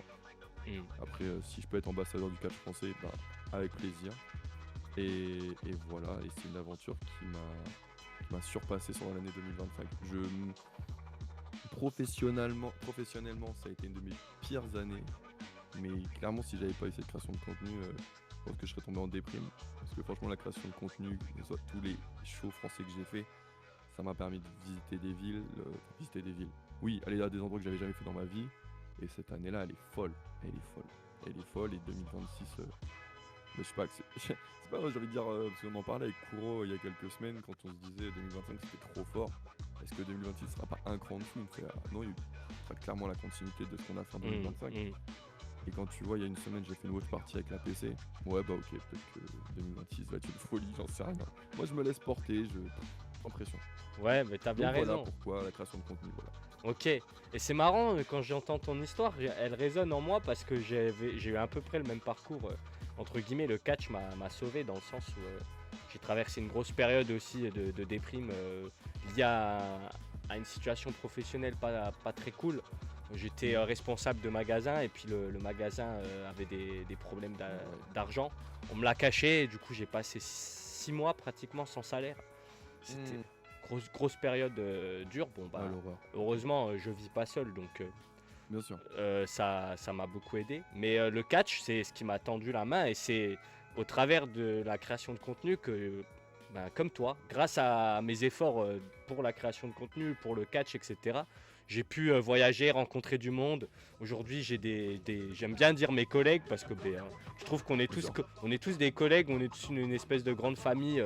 Mhm. Après, si je peux être ambassadeur du catch français, bah, avec plaisir. Et voilà, et c'est une aventure qui m'a surpassé sur l'année 2025. Professionnellement, ça a été une de mes pires années. Mais clairement, si j'avais pas eu cette création de contenu, je pense que je serais tombé en déprime. Parce que franchement, la création de contenu, que ce soit tous les shows français que j'ai fait, ça m'a permis de visiter des villes, Oui, aller à des endroits que j'avais jamais fait dans ma vie. Et cette année-là, elle est folle. Elle est folle. Elle est folle. Et 2026, je sais pas, c'est pas vrai, j'ai envie de dire, parce qu'on en parlait avec Kuro il y a quelques semaines, quand on se disait 2025 c'était trop fort. Est-ce que 2026 sera pas un cran en dessous? Il me fait, ah, non, il sera clairement la continuité de ce qu'on a fait en 2025. Mhm, Et quand tu vois, il y a une semaine, j'ai fait une watch party avec la PC. Ouais, bah ok, peut-être que 2026 va être une folie, j'en sais rien. Moi, je me laisse porter, sans pression. mhm. Ouais, mais t'as bien Donc voilà raison. pourquoi la création de contenu, voilà. Ok, et c'est marrant quand j'entends ton histoire, elle résonne en moi parce que j'ai eu à peu près le même parcours. Entre guillemets, le catch m'a sauvé dans le sens où j'ai traversé une grosse période aussi de déprime liée à une situation professionnelle pas très cool. J'étais responsable de magasin et puis le magasin avait des problèmes d'argent. On me l'a caché et du coup j'ai passé 6 mois pratiquement sans salaire. C'était grosse période dure. Bon bah Ah, l'horreur. heureusement je vis pas seul donc Bien sûr. ça m'a beaucoup aidé. Mais le catch c'est ce qui m'a tendu la main et c'est au travers de la création de contenu que ben, comme toi, grâce à mes efforts pour la création de contenu, pour le catch, etc., j'ai pu voyager, rencontrer du monde. Aujourd'hui, j'aime bien dire mes collègues parce que ben, je trouve qu'on est Bien sûr. on est tous des collègues, on est tous une espèce de grande famille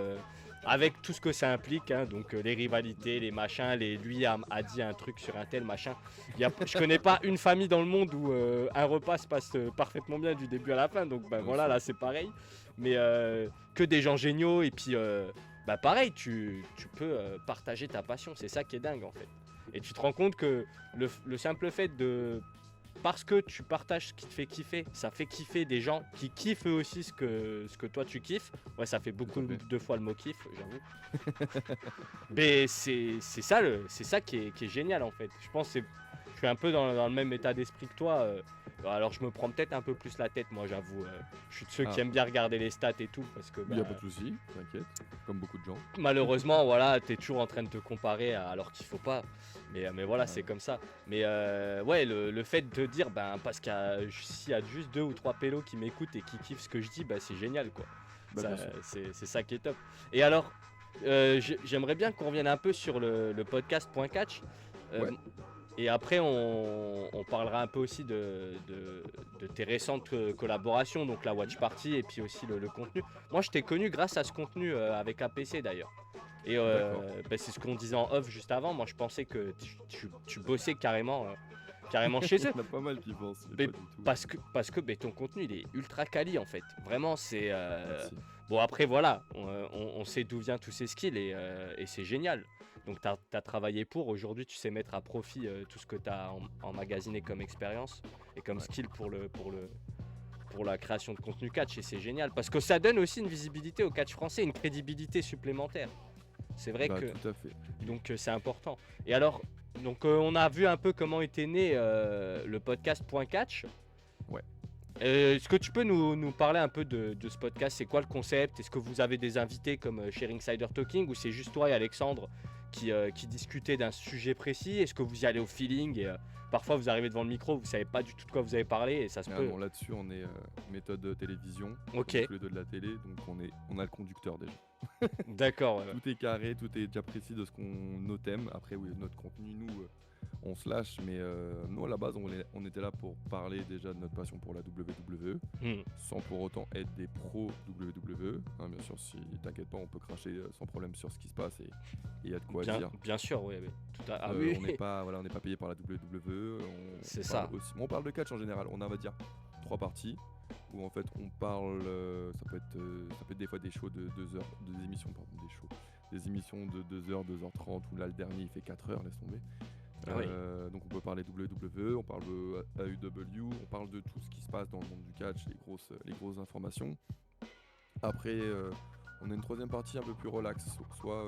avec tout ce que ça implique. Hein, donc les rivalités, les machins, lui a dit un truc sur un tel machin. Je connais pas une famille dans le monde où un repas se passe parfaitement bien du début à la fin. Donc ben, Bien voilà, sûr. là c'est pareil. Mais que des gens géniaux et puis bah pareil, tu peux partager ta passion, c'est ça qui est dingue en fait. Et tu te rends compte que le simple fait de... Parce que tu partages ce qui te fait kiffer, ça fait kiffer des gens qui kiffent eux aussi ce que toi tu kiffes. Ouais, ça fait beaucoup Tout à fait. 2 fois le mot kiff, j'avoue. Mais c'est ça qui est génial en fait. Je pense que je suis un peu dans le même état d'esprit que toi. Alors je me prends peut-être un peu plus la tête, moi j'avoue. Je suis de ceux qui aiment bien regarder les stats et tout parce que Il n'y a pas de souci, t'inquiète, comme beaucoup de gens. malheureusement, voilà, t'es toujours en train de te comparer alors qu'il faut pas. Mais voilà, c'est comme ça. Mais ouais, le fait de dire, parce s'il y a juste 2 ou 3 pélos qui m'écoutent et qui kiffent ce que je dis, c'est génial quoi. Bien sûr. C'est ça qui est top. Et alors, j'aimerais bien qu'on revienne un peu sur le podcast Point Catch. Ouais. Et après, on parlera un peu aussi de tes récentes collaborations, donc la Watch Party et puis aussi le contenu. Moi, je t'ai connu grâce à ce contenu avec APC d'ailleurs. Et c'est ce qu'on disait en off juste avant. Moi, je pensais que tu bossais carrément chez eux. Il y en a pas mal qui pensent, Mais pas du tout. parce que ton contenu, il est ultra quali en fait. Vraiment, c'est. Merci. Bon, après, voilà, on sait d'où viennent tous ces skills et c'est génial. Donc, tu as travaillé pour. Aujourd'hui, tu sais mettre à profit tout ce que tu as emmagasiné comme expérience et comme skill pour la création de contenu catch. Et c'est génial parce que ça donne aussi une visibilité au catch français, une crédibilité supplémentaire. C'est vrai que. Tout à fait. Donc, c'est important. Et alors, on a vu un peu comment était né le podcast Point Catch. Ouais. Est-ce que tu peux nous parler un peu de ce podcast? C'est quoi le concept? Est-ce que vous avez des invités comme Sharing Cider Talking ou c'est juste toi et Alexandre qui discutez d'un sujet précis? Est-ce que vous y allez au feeling et parfois vous arrivez devant le micro, vous savez pas du tout de quoi vous avez parlé et ça se peut. Non, là-dessus, on est méthode télévision. Ok. On est tous les deux de la télé, donc on a le conducteur déjà. D'accord. Ouais. Tout est carré, tout est déjà précis de nos thèmes. Après, oui, notre contenu, nous, on se lâche, mais nous, à la base, on était là pour parler déjà de notre passion pour la WWE, sans pour autant être des pros WWE. Hein, bien sûr, si t'inquiète pas, on peut cracher sans problème sur ce qui se passe et il y a de quoi dire. Bien sûr, oui. Oui. On n'est pas payé par la WWE. C'est ça. On parle de catch en général. On a, on va dire, 3 parties où en fait on parle. Ça peut être des fois des shows de 2 heures, des émissions de 2 heures, 2h30 où là le dernier il fait 4 heures, laisse tomber. Donc on peut parler WWE, on parle AEW, on parle de tout ce qui se passe dans le monde du catch, les grosses informations. Après, on a une troisième partie un peu plus relax, soit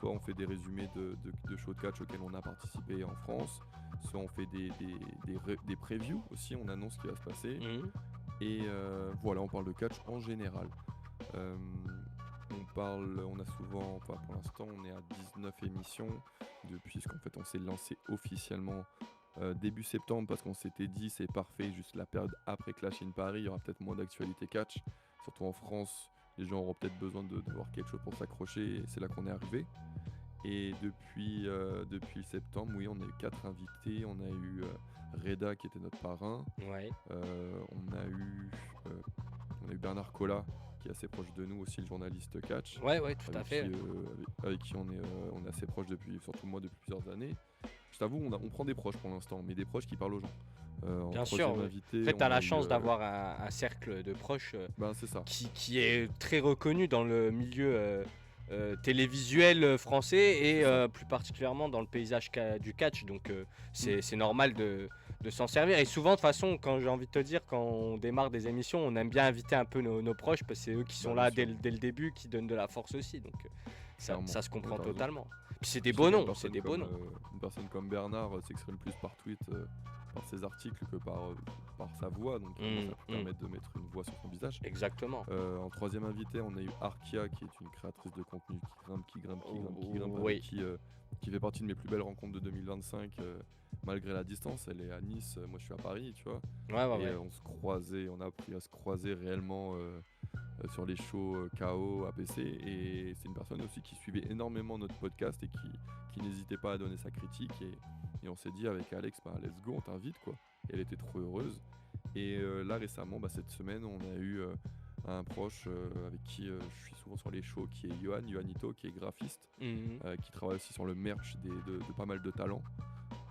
on fait des résumés de shows de catch auxquels on a participé en France, soit on fait des previews aussi, on annonce ce qui va se passer. Et voilà, on parle de catch en général. On a souvent, pour l'instant, on est à 19 émissions depuis ce qu'en fait on s'est lancé officiellement début septembre parce qu'on s'était dit c'est parfait, juste la période après Clash in Paris, il y aura peut-être moins d'actualité catch, surtout en France, les gens auront peut-être besoin d'avoir quelque chose pour s'accrocher et c'est là qu'on est arrivé. Et depuis septembre, oui, on a eu 4 invités, on a eu Reda qui était notre parrain, on a eu Bernard Collat qui est assez proche de nous aussi, le journaliste catch. Ouais, tout à fait. Avec qui on est assez proche surtout moi depuis plusieurs années. Je t'avoue, on prend des proches pour l'instant, mais des proches qui parlent aux gens. Bien sûr. Invité, en fait, tu as la chance d'avoir un cercle de proches c'est ça. Qui est très reconnu dans le milieu télévisuel français et plus particulièrement dans le paysage du catch. Donc c'est normal de s'en servir. Et souvent, de toute façon, quand j'ai envie de te dire, quand on démarre des émissions, on aime bien inviter un peu nos proches parce que c'est eux qui sont là dès le début, qui donnent de la force aussi. Donc ça se comprend totalement. Puis c'est des beaux noms, Une personne comme Bernard s'exprime plus par tweet, par ses articles que par sa voix, donc ça peut permettre de mettre une voix sur son visage. Exactement. En troisième invité, on a eu Arkia qui est une créatrice de contenu qui grimpe, qui fait partie de mes plus belles rencontres de 2025 malgré la distance. Elle est à Nice, moi je suis à Paris, tu vois. On a appris à se croiser réellement sur les shows KO, APC, et c'est une personne aussi qui suivait énormément notre podcast et qui n'hésitait pas à donner sa critique, et on s'est dit avec Alex, let's go, on t'invite quoi. Et elle était trop heureuse. Et là récemment, cette semaine, on a eu un proche avec qui je suis souvent sur les shows, qui est Yohanito, qui est graphiste, qui travaille aussi sur le merch de pas mal de talents.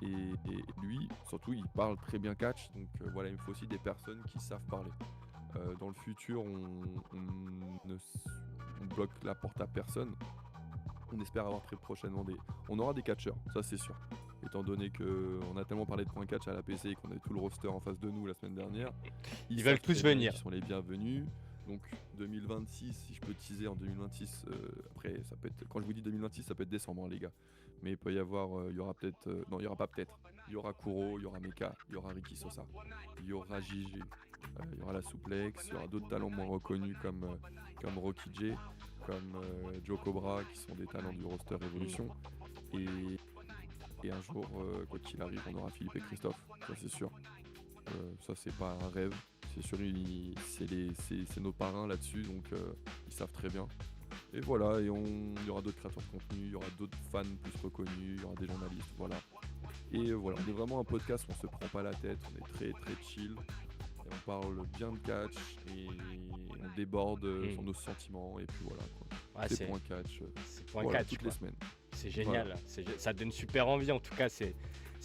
Et lui, surtout, il parle très bien catch, donc voilà, il me faut aussi des personnes qui savent parler. Dans le futur, on bloque la porte à personne. On espère avoir très prochainement on aura des catcheurs, ça c'est sûr. Étant donné qu'on a tellement parlé de point catch à la PC et qu'on avait tout le roster en face de nous la semaine dernière, ils veulent tous venir. Ils sont les bienvenus. Donc 2026, si je peux teaser en 2026, après ça peut être, quand je vous dis 2026, ça peut être décembre les gars. Mais il peut y avoir, il y aura peut-être, non, il y aura pas peut-être. Il y aura Kuro, il y aura Meka, il y aura Ricky Sosa, il y aura JG, il y aura la Souplex, il y aura d'autres talents moins reconnus comme Rocky J, comme Joe Cobra, qui sont des talents du roster Evolution. Et, et un jour, quoi qu'il arrive, on aura Philippe et Christophe, ça c'est sûr. Ça c'est pas un rêve, c'est sûr, c'est nos parrains là-dessus, donc ils savent très bien. Et voilà, et il y aura d'autres créateurs de contenu, il y aura d'autres fans plus reconnus, il y aura des journalistes, voilà. Et voilà, on est vraiment un podcast où on se prend pas la tête, on est très très chill, et on parle bien de catch, et on déborde sur nos sentiments, et puis voilà quoi. Ouais, C'est point catch, c'est point voilà, catch, toutes quoi. les semaines. C'est génial, ça donne super envie en tout cas, c'est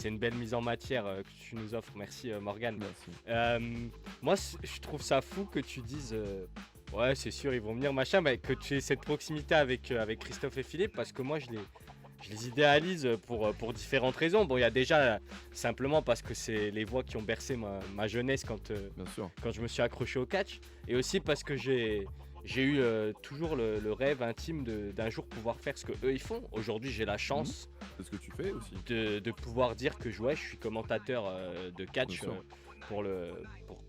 une belle mise en matière que tu nous offres, merci Morgane. Merci. Moi je trouve ça fou que tu dises ouais c'est sûr ils vont venir machin, mais que tu aies cette proximité avec Christophe et Philippe, parce que moi je les idéalise pour différentes raisons. Bon, il y a déjà simplement parce que c'est les voix qui ont bercé ma jeunesse Bien sûr, quand je me suis accroché au catch, et aussi parce que j'ai eu toujours le rêve intime d'un jour pouvoir faire ce que eux ils font. Aujourd'hui j'ai la chance c'est ce que tu fais aussi. de pouvoir dire que je suis commentateur de catch Bien sûr. pour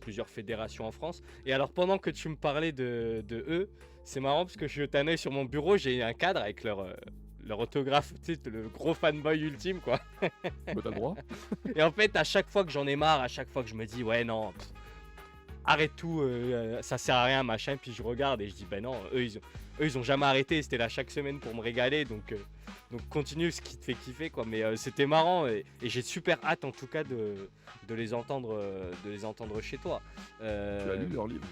plusieurs fédérations en France. Et alors pendant que tu me parlais de eux, c'est marrant parce que je jette un œil sur mon bureau, j'ai un cadre avec leur autographe, tu sais, le gros fanboy ultime quoi. Bah, t'as le droit. Et en fait à chaque fois que j'en ai marre, à chaque fois que je me dis ouais non, arrête tout, ça sert à rien machin, puis je regarde et je dis ben non, eux ils ont jamais arrêté, c'était là chaque semaine pour me régaler, donc continue ce qui te fait kiffer quoi. Mais c'était marrant, et j'ai super hâte en tout cas de les entendre chez toi. Tu as lu leur livre?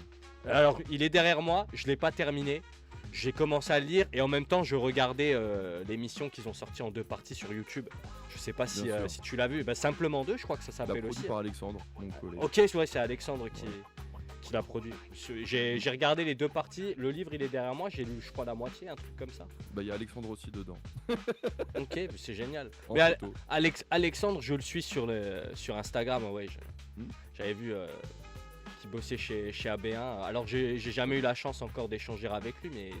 Alors il est derrière moi, je l'ai pas terminé. J'ai commencé à le lire et en même temps je regardais l'émission qu'ils ont sorti en 2 parties sur YouTube. Je sais pas si Bien sûr. si tu l'as vu, bah, simplement 2 je crois que ça T'as s'appelle produit aussi. par Alexandre, mon collègue. Ok, ouais, c'est Alexandre qui l'a produit. J'ai regardé les 2 parties, le livre il est derrière moi, j'ai lu je crois la moitié, un truc comme ça. Bah, il y a Alexandre aussi dedans. Ok, c'est génial. En Mais photo. Alexandre, je le suis sur Instagram, ouais. Hmm. J'avais vu qu'il bossait chez AB1. Alors j'ai jamais eu la chance encore d'échanger avec lui, mais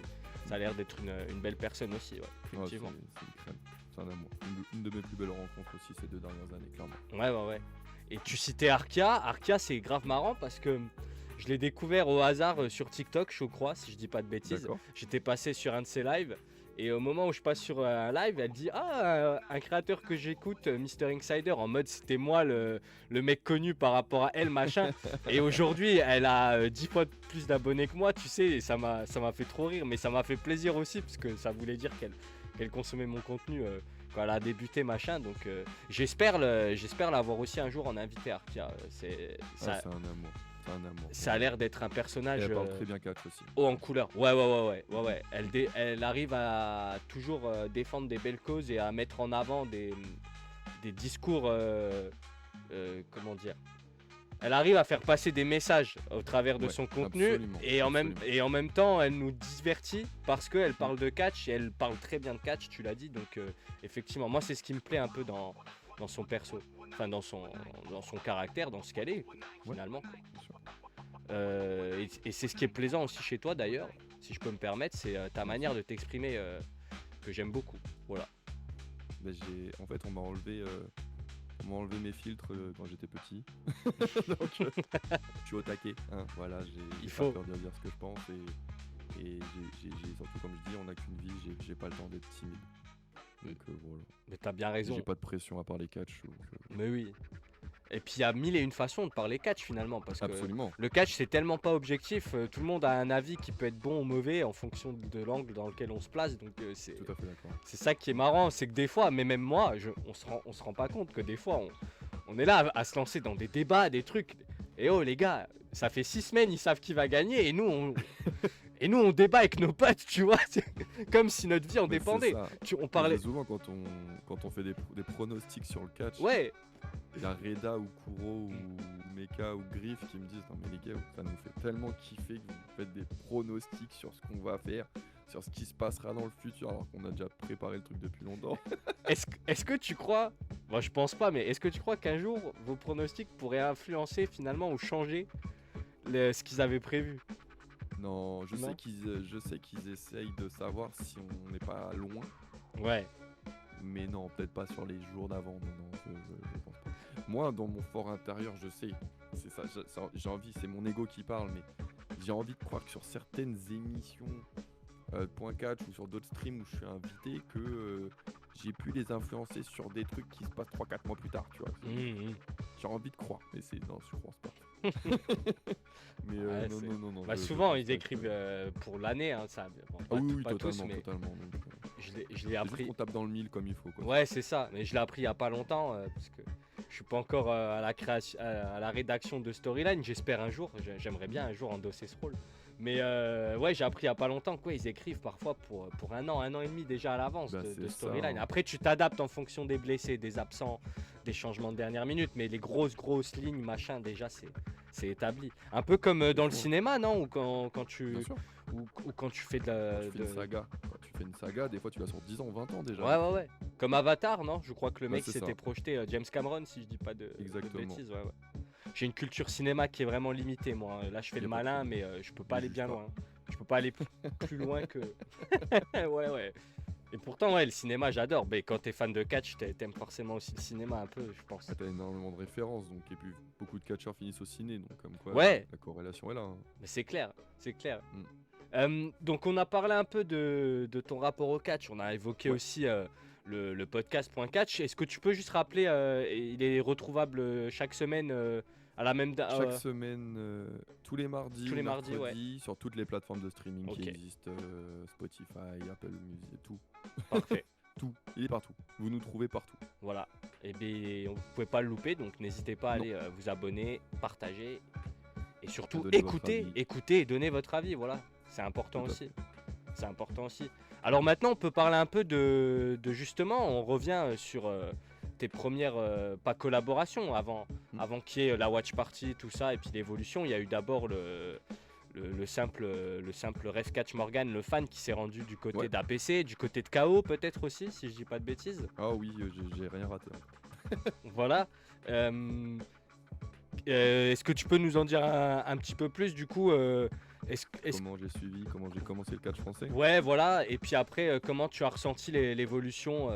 ça a l'air d'être une belle personne aussi, ouais, Ouais, effectivement. c'est une crème. C'est un amour. Une de mes plus belles rencontres aussi ces 2 dernières années, clairement. Ouais. Et tu citais Arkia. Arkia, c'est grave marrant parce que je l'ai découvert au hasard sur TikTok, je crois, si je dis pas de bêtises. D'accord. J'étais passé sur un de ses lives. Et au moment où je passe sur un live, elle dit ah, un créateur que j'écoute, Mr Insider, en mode c'était moi le mec connu par rapport à elle, machin. Et aujourd'hui, elle a 10 fois plus d'abonnés que moi, tu sais, et ça m'a fait trop rire, mais ça m'a fait plaisir aussi, parce que ça voulait dire qu'elle consommait mon contenu quand elle a débuté, machin. Donc j'espère l'avoir aussi un jour en invité, Arkia. C'est un amour. C'est un amour. Ça a l'air d'être un personnage Et elle parle très bien catch aussi. haut en couleur. Ouais. Elle arrive à toujours défendre des belles causes et à mettre en avant des discours. Comment dire, elle arrive à faire passer des messages au travers de Ouais, son contenu, absolument, et en absolument. même temps elle nous divertit parce qu'elle parle de catch et elle parle très bien de catch, tu l'as dit. Donc effectivement, moi c'est ce qui me plaît un peu dans son perso, enfin dans son caractère, dans ce qu'elle est finalement, quoi. Bien sûr. Et c'est ce qui est plaisant aussi chez toi d'ailleurs, si je peux me permettre, c'est ta manière de t'exprimer que j'aime beaucoup. Voilà. Bah, en fait, on m'a enlevé mes filtres quand j'étais petit. Donc, je suis au taquet. Hein. Voilà, j'ai faut. pas peur de dire ce que je pense. Et surtout, comme je dis, on n'a qu'une vie, j'ai pas le temps d'être timide. Donc voilà. Mais t'as bien raison. J'ai pas de pression à part les catch. Mais oui. Et puis il y a 1000 et une façons de parler catch finalement, parce que Absolument. le catch c'est tellement pas objectif, tout le monde a un avis qui peut être bon ou mauvais en fonction de l'angle dans lequel on se place, donc c'est Tout à fait d'accord. ça qui est marrant, c'est que des fois, mais même moi, on se rend pas compte que des fois on est là à se lancer dans des débats, des trucs, et oh les gars, ça fait 6 semaines, ils savent qui va gagner, et nous on débat avec nos potes, tu vois, c'est comme si notre vie en Mais dépendait. c'est ça. On parlait... Souvent quand on fait des pronostics sur le catch, Ouais. il y a Reda ou Kuro ou Meka ou Griff qui me disent non mais les gars, ça nous fait tellement kiffer que vous faites des pronostics sur ce qu'on va faire, sur ce qui se passera dans le futur, alors qu'on a déjà préparé le truc depuis longtemps. Est-ce que tu crois, moi je pense pas, mais est-ce que tu crois qu'un jour vos pronostics pourraient influencer finalement ou changer ce qu'ils avaient prévu? Non, je Non. sais qu'ils essayent de savoir si on n'est pas loin. Ouais. Mais non, peut-être pas sur les jours d'avant. Non, je pense pas. Moi, dans mon fort intérieur, je sais. C'est ça, j'ai envie, c'est mon ego qui parle, mais j'ai envie de croire que sur certaines émissions Point Catch ou sur d'autres streams où je suis invité, que j'ai pu les influencer sur des trucs qui se passent 3-4 mois plus tard, tu vois. J'ai envie de croire, mais c'est. Non, je pense pas. Mais Ouais, non. Bah, je souvent, pense ils pas écrivent pour l'année, hein, ça. Bon, Ah oui, pas tous, totalement, mais totalement. Donc, je l'ai c'est juste appris. qu'on tape dans le mille comme il faut, quoi. Ouais, c'est ça. Mais je l'ai appris il y a pas longtemps parce que je suis pas encore à la création, à la rédaction de Storyline. J'espère un jour. J'aimerais bien un jour endosser ce rôle. Mais ouais, j'ai appris il y a pas longtemps quoi. Ils écrivent parfois pour un an et demi déjà à l'avance Bah, de c'est ça, Storyline. hein. Après, tu t'adaptes en fonction des blessés, des absents, des changements de dernière minute. Mais les grosses lignes, machin, déjà, c'est établi. Un peu comme dans le Franchement, cinéma, non? Ou quand bien tu sûr. ou quand tu fais de Quand la. tu fais une saga, des fois tu l'as sur 10 ans, 20 ans déjà. Ouais. Comme Avatar, non? Je crois que le Bah, mec c'est s'était ça. projeté, James Cameron, si je dis pas de Exactement. bêtises. Ouais. J'ai une culture cinéma qui est vraiment limitée, moi. Là, je fais Y le a pas de malin, problème. mais je peux pas Ne aller juge bien pas. loin. Je peux pas aller plus loin que. Ouais. Et pourtant, ouais, le cinéma, j'adore. Mais quand t'es fan de catch, t'aimes forcément aussi le cinéma un peu, je pense. Ah, t'as énormément de références, donc, et puis beaucoup de catcheurs finissent au ciné, donc comme quoi Ouais. la corrélation est là, hein. Mais c'est clair. Mm. Donc, on a parlé un peu de ton rapport au catch. On a évoqué Ouais. aussi le podcast Point Catch. Est-ce que tu peux juste rappeler, il est retrouvable chaque semaine à la même date Chaque semaine, tous les mardis tous ou les mardis, mercredis, sur toutes les plateformes de streaming Ok. qui existent, Spotify, Apple Music, tout. Parfait. Tout, il est partout. Vous nous trouvez partout. Voilà. Et bien, vous pouvez pas le louper, donc n'hésitez pas à Non. aller vous abonner, partager et surtout donner votre avis. écouter et donner votre avis. Voilà, c'est important Tout à aussi. C'est important aussi. Alors maintenant, on peut parler un peu de justement, on revient sur tes premières pas collaborations avant qu'il y ait la watch party, tout ça, et puis l'évolution. Il y a eu d'abord le simple Ref Catch Morgan, le fan qui s'est rendu du côté Ouais. d'APC, du côté de KO peut-être aussi, si je dis pas de bêtises. Ah oui, j'ai rien raté, hein. Voilà. Est-ce que tu peux nous en dire un petit peu plus du coup Comment j'ai suivi, comment j'ai commencé le catch français. Ouais, voilà. Et puis après, comment tu as ressenti l'évolution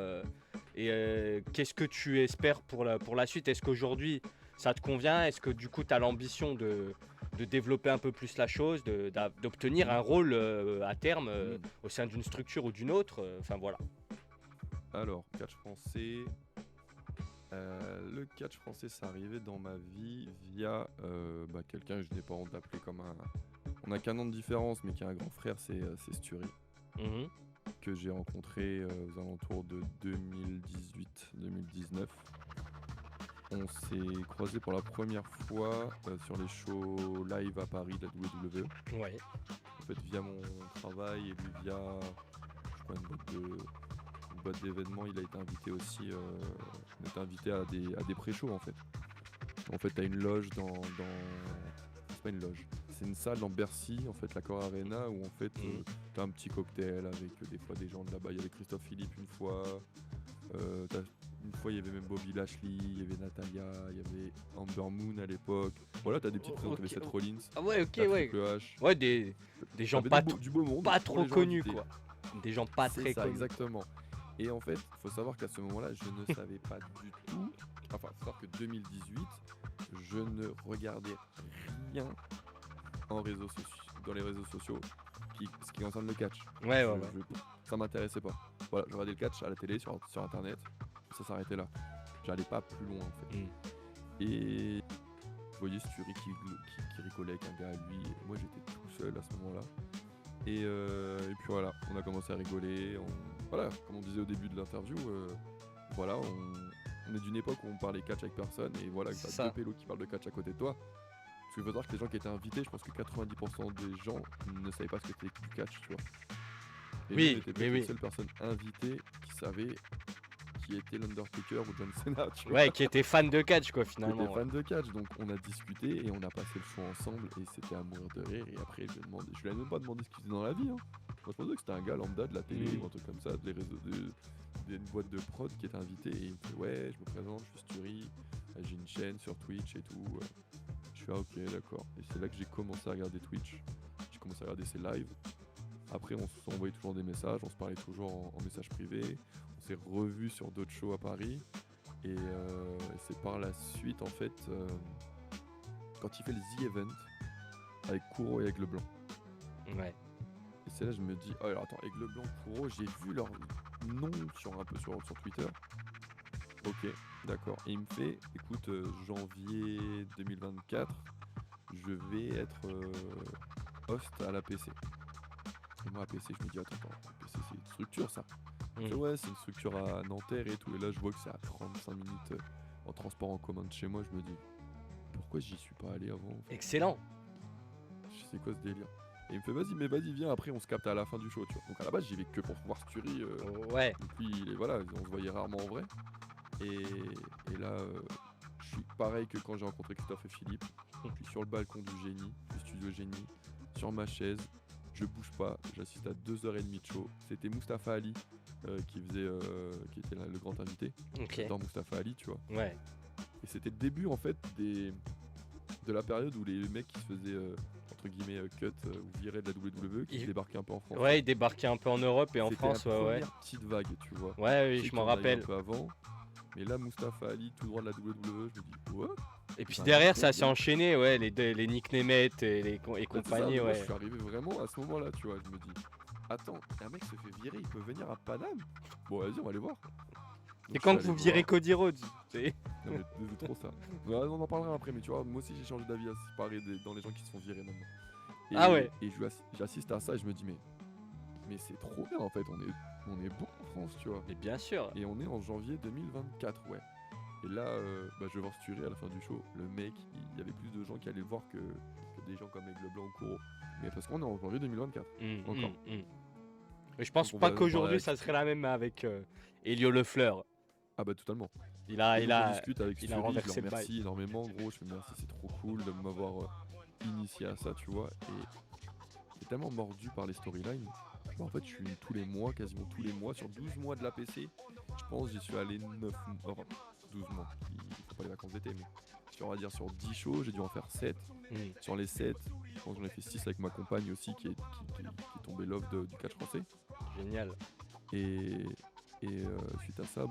et qu'est-ce que tu espères pour la suite? Est-ce qu'aujourd'hui ça te convient? Est-ce que du coup tu as l'ambition de développer un peu plus la chose, d'obtenir un rôle à terme au sein d'une structure ou d'une autre? Enfin voilà. Alors, catch français. Le catch français, c'est arrivé dans ma vie via quelqu'un que je n'ai pas honte d'appeler comme un. On n'a qu'un an de différence, mais qui a un grand frère, c'est Sturi, Mhm. que j'ai rencontré aux alentours de 2018-2019. On s'est croisés pour la première fois sur les shows live à Paris de la WWE. Ouais. En fait, via mon travail et lui via, je crois, une boîte d'événements, il a été invité aussi. On était invité à des pré-shows en fait. En fait, t'as une loge dans. C'est pas une loge. C'est une salle dans Bercy, en fait, l'Accor Arena, où en fait, t'as un petit cocktail avec des fois des gens de là-bas. Il y avait Christophe Philippe une fois. Une fois, il y avait même Bobby Lashley, il y avait Natalia, il y avait Amber Moon à l'époque. Voilà, t'as des petites présentations. T'avais Seth Rollins. Ah ouais, ok, t'as ouais. Triple H. Ouais, des gens T'avais pas, du beau monde pas pour trop les gens connus invités. quoi. Des gens pas C'est très ça, connus. exactement. Et en fait, il faut savoir qu'à ce moment-là, je ne savais pas du tout. Enfin, il faut savoir que 2018, je ne regardais rien dans les réseaux sociaux ce qui concerne le catch. Ouais. Ça m'intéressait pas. Voilà, je regardais le catch à la télé, sur internet. Ça s'arrêtait là. J'allais pas plus loin en fait. Et je voyais Sturi qui rigolait avec un gars à lui. Et moi, j'étais tout seul à ce moment-là. Et puis voilà, on a commencé à rigoler. Voilà, comme on disait au début de l'interview, voilà, on est d'une époque où on parlait catch avec personne. Et voilà, C'est t'as ça. deux pélos qui parlent de catch à côté de toi. Parce qu'il faut savoir que les gens qui étaient invités, je pense que 90% des gens ne savaient pas ce que c'était du catch, tu vois. Et Oui, nous, on était mais peut-être oui. les seules personnes invitées qui savaient qui était l'Undertaker ou John Cena, tu vois. Ouais, qui était fan de catch quoi Qui finalement. était fan de catch, donc on a discuté et on a passé le show ensemble et c'était à mourir de rire. Et après, je lui ai même pas demandé ce qu'il faisait dans la vie, hein. Moi, je pensais que c'était un gars lambda de la télé ou un truc comme ça, des réseaux d'une boîte de prod qui était invité et il me fait ouais, je me présente, je suis Sturi, j'ai une chaîne sur Twitch et tout. Je fais ah, ok, d'accord. Et c'est là que j'ai commencé à regarder Twitch. J'ai commencé à regarder ses lives. Après, on s'envoyait toujours des messages, on se parlait toujours en message privé. On s'est revus sur d'autres shows à Paris. Et c'est par la suite, en fait, quand il fait le The Event avec Kuro et Aigle Blanc. Ouais. Et c'est là que je me dis, oh alors attends, Aigle Blanc, Kuro, j'ai vu leur nom un peu sur Twitter. Ok, d'accord. Et il me fait, écoute, janvier 2024, je vais être host à l'APC. Et moi, APC, je me dis, attends, APC, c'est une structure, ça. Il fait, ouais, c'est une structure à Nanterre et tout. Et là, je vois que c'est à 35 minutes en transport en commun de chez moi. Je me dis, pourquoi j'y suis pas allé avant en fait. Excellent. Je sais quoi ce délire. Et il me fait, vas-y, viens, après on se capte à la fin du show, tu vois. Donc à la base, j'y vais que pour voir Sturi. Ouais. Et puis voilà, on se voyait rarement en vrai. Et là, je suis pareil que quand j'ai rencontré Christophe et Philippe. Je suis sur le balcon du studio Génie, sur ma chaise. Je bouge pas, j'assiste à 2h30 de show. C'était Mustapha Ali qui était là, le grand invité. Ok. J'adore Mustapha Ali, tu vois. Ouais. Et c'était le début en fait de la période où les mecs qui se faisaient entre guillemets cut ou virer de la WWE qui débarquaient un peu en France. Ouais, ils débarquaient un peu en Europe et en France, C'était la ouais. première petite vague, tu vois. Ouais, oui, sais je m'en qu'il y en a eu rappelle. un peu avant, mais là Mustapha Ali tout droit de la WWE, je me dis what. Et puis Bah, derrière, trop ça s'est bien. enchaîné, ouais, les Nick Nemeth et Ouais, c'est ça, compagnie, mais moi, ouais. je suis arrivé vraiment à ce moment-là, tu vois. Je me dis, attends, un mec se fait virer, il peut venir à Paname. Bon, vas-y, on va aller voir. Et Donc, quand je que suis vous allé virez voir. Cody Rhodes, tu sais. Non, mais c'est trop ça. Ouais, on en parlera après, mais tu vois, moi aussi j'ai changé d'avis à ce qui paraît dans les gens qui se font virer maintenant. Et, Ah ouais. Et j'assiste à ça et je me dis, mais c'est trop bien en fait, on est bon en France, tu vois. Mais bien sûr. Et on est en janvier 2024, ouais. Et là, je vais voir Sturi à la fin du show. Le mec, il y avait plus de gens qui allaient le voir que des gens comme Aigle Blanc ou Kuro. Mais parce qu'on est en janvier 2024. Encore. Mais je pense Donc, on pas va en parler qu'aujourd'hui avec ça Sturi. serait la même avec Elio Lefleur. Ah bah totalement. Il a, Et il donc, on a, discute avec il a Sturi, je renversé le le bail. remercie énormément, gros. Je fais merci, c'est trop cool de m'avoir initié à ça, tu vois. Et c'est tellement mordu par les storylines. En fait, je suis quasiment tous les mois, sur 12 mois de l'APC. Je pense j'y suis allé 12 mois. Il faut pas les vacances d'été, mais on va dire sur 10 shows, j'ai dû en faire 7. Sur les 7, je pense que j'en ai fait 6 avec ma compagne aussi qui est tombée love du catch français. Génial. Et suite à ça,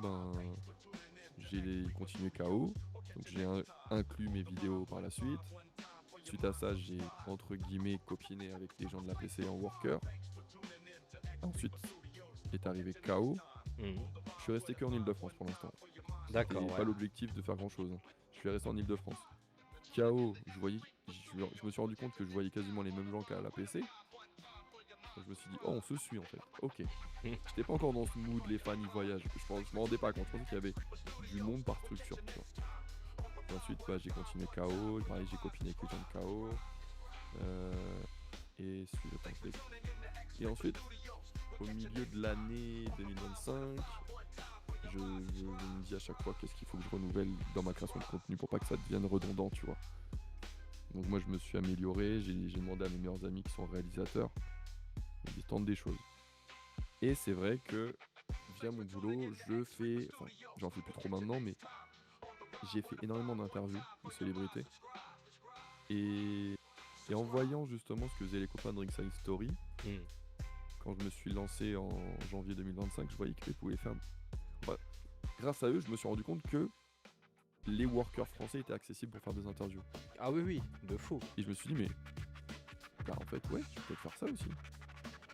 j'ai continué KO. Donc j'ai inclus mes vidéos par la suite. Suite à ça, j'ai entre guillemets copiné avec des gens de l'APC en worker. Ensuite est arrivé KO. Je suis resté que en Ile-de-France pour l'instant. D'accord. Pas l'objectif de faire grand chose. Je suis resté en Ile-de-France. KO, je me suis rendu compte que je voyais quasiment les mêmes gens qu'à l'APC. Donc je me suis dit, oh, on se suit en fait. Ok. J'étais pas encore dans ce mood, les fans, ils voyagent. Je me rendais pas compte. Je pensais qu'il y avait du monde par structure. Tu vois. Et ensuite, j'ai continué KO. Pareil, j'ai copiné avec les gens de KO. Et ensuite, au milieu de l'année 2025, je me dis à chaque fois qu'est-ce qu'il faut que je renouvelle dans ma création de contenu pour pas que ça devienne redondant, tu vois. Donc moi, je me suis amélioré. J'ai demandé à mes meilleurs amis qui sont réalisateurs. Ils tentent des choses. Et c'est vrai que via mon boulot, j'en fais plus trop maintenant, mais j'ai fait énormément d'interviews de célébrités. Et en voyant justement ce que faisaient les copains de Ringside Story, quand je me suis lancé en janvier 2025, je voyais qu'ils pouvaient faire... grâce à eux, je me suis rendu compte que les workers français étaient accessibles pour faire des interviews. Ah oui, de fou. Et je me suis dit, mais en fait, ouais, je peux peut-être faire ça aussi.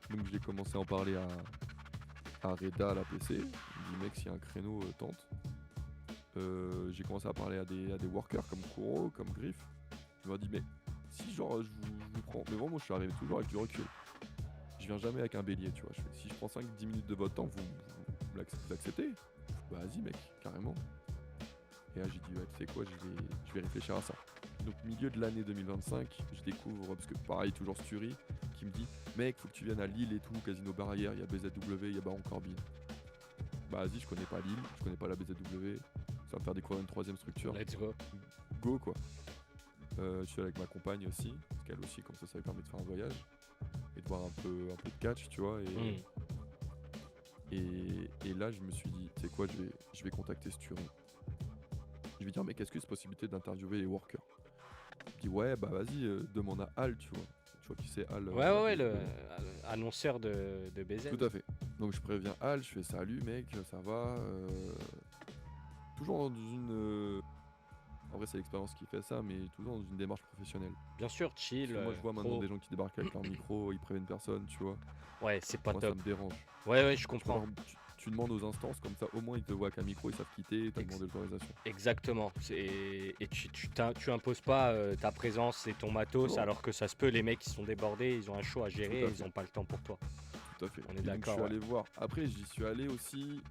Donc j'ai commencé à en parler à Reda à la PC. Il me dit, mec, s'il y a un créneau, tente. J'ai commencé à parler à des workers comme Kuro, comme Griff. Il m'a dit, mais si genre je vous prends, mais vraiment moi je suis arrivé toujours avec du recul. Je viens jamais avec un bélier, tu vois. Si je prends 5-10 minutes de votre temps, vous l'acceptez? Bah vas-y mec, carrément. Et là j'ai dit, ouais, tu sais quoi, je vais réfléchir à ça. Donc milieu de l'année 2025, je découvre, parce que pareil, toujours Sturi, qui me dit, mec, faut que tu viennes à Lille et tout, Casino Barrière, il y a BZW, il y a Baron Corbin. Bah vas-y, je connais pas Lille, je connais pas la BZW, ça va me faire découvrir une troisième structure. Let's go. Go quoi. Je suis avec ma compagne aussi, parce qu'elle aussi, comme ça lui permet de faire un voyage et de voir un peu de catch, tu vois. Et là, je me suis dit, tu sais quoi, je vais contacter Sturi. Je vais dire, mais qu'est-ce que c'est possibilité d'interviewer les workers? Il dit, ouais, bah vas-y, demande à Al, tu vois. vois qui c'est Al. Ouais, le annonceur de BZ. Tout à fait. Donc je préviens Al, je fais salut mec, ça va. Toujours dans une. En vrai, c'est l'expérience qui fait ça, mais toujours dans une démarche professionnelle. Bien sûr, Parce chill. que moi, je vois maintenant pro. des gens qui débarquent avec leur micro, ils préviennent personne, tu vois. Ouais, c'est pas Moi, top. ça me dérange. Ouais, je Tu, comprends. tu demandes aux instances, comme ça, au moins, ils te voient qu'un micro, ils savent quitter, t'as Ex- demandé l'autorisation. Exactement. Et tu imposes pas ta présence et ton matos, Non. alors que ça se peut, les mecs ils sont débordés, ils ont un show à gérer, Tout à ils fait. ont pas le temps pour toi. Tout à fait. On est Et donc, d'accord, je suis ouais. allé voir. Après, j'y suis allé aussi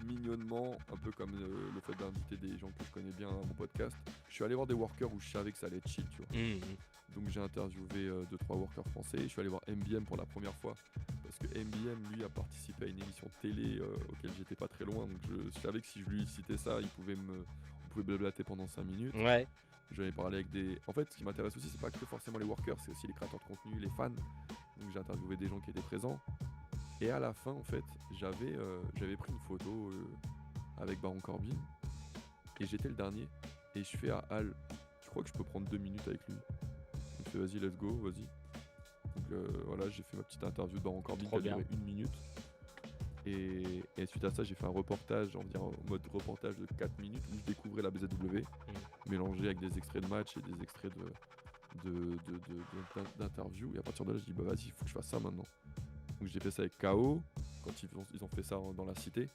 mignonnement, un peu comme le fait d'inviter des gens que je connais bien à mon podcast. Je suis allé voir des workers où je savais que ça allait être chill, tu vois. Donc j'ai interviewé 2-3 workers français. Je suis allé voir MBM pour la première fois parce que MBM lui a participé à une émission télé auquel j'étais pas très loin. Donc je savais que si je lui citais ça, on pouvait blablater pendant 5 minutes. Ouais. J'avais parlé avec des. En fait, ce qui m'intéresse aussi, c'est pas que forcément les workers, c'est aussi les créateurs de contenu, les fans. Donc j'ai interviewé des gens qui étaient présents. Et à la fin, en fait, j'avais pris une photo avec Baron Corbin et j'étais le dernier. Et je fais à Al, je crois que je peux prendre 2 minutes avec lui. Il me fait vas-y, let's go, vas-y. Donc voilà, j'ai fait ma petite interview de Baron Corbin qui a duré 1 minute. Et suite à ça, j'ai fait un reportage, en mode reportage de 4 minutes où je découvrais la BZW, mélangé avec des extraits de match et des extraits d'interviews. Et à partir de là, je dis bah vas-y, il faut que je fasse ça maintenant. Donc j'ai fait ça avec KO, quand ils ont fait ça dans la cité.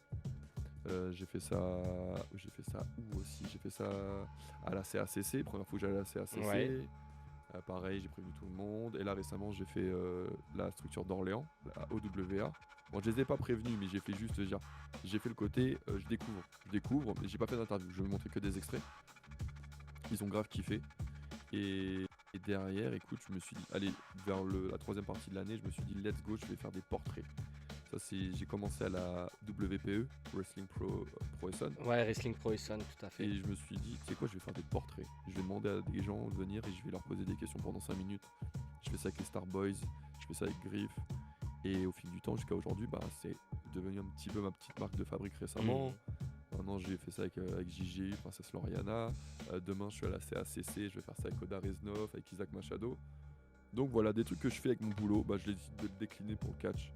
J'ai fait ça où aussi? J'ai fait ça à la CACC, première fois que j'allais à la CACC. Ouais. Pareil, j'ai prévenu tout le monde. Et là récemment, j'ai fait la structure d'Orléans, la OWA. Bon, je les ai pas prévenus, mais j'ai fait juste dire, j'ai fait le côté, je découvre, mais j'ai pas fait d'interview. Je vais montrer que des extraits. Ils ont grave kiffé. Et derrière, écoute, je me suis dit, allez, vers la 3e partie de l'année, je me suis dit, let's go, je vais faire des portraits. Ça, j'ai commencé à la WPE, Wrestling Pro Essen. Ouais, Wrestling Pro Essen, tout à fait. Et je me suis dit, tu sais quoi, je vais faire des portraits. Je vais demander à des gens de venir et je vais leur poser des questions pendant 5 minutes. Je fais ça avec les Starboys, je fais ça avec Griff. Et au fil du temps, jusqu'à aujourd'hui, bah, c'est devenu un petit peu ma petite marque de fabrique récemment. Maintenant, j'ai fait ça avec JG, Princesse Loriana. Demain, je suis à la CACC, je vais faire ça avec Oda Reznov, avec Isaac Machado. Donc voilà, des trucs que je fais avec mon boulot, bah, je décide de le décliner pour le catch.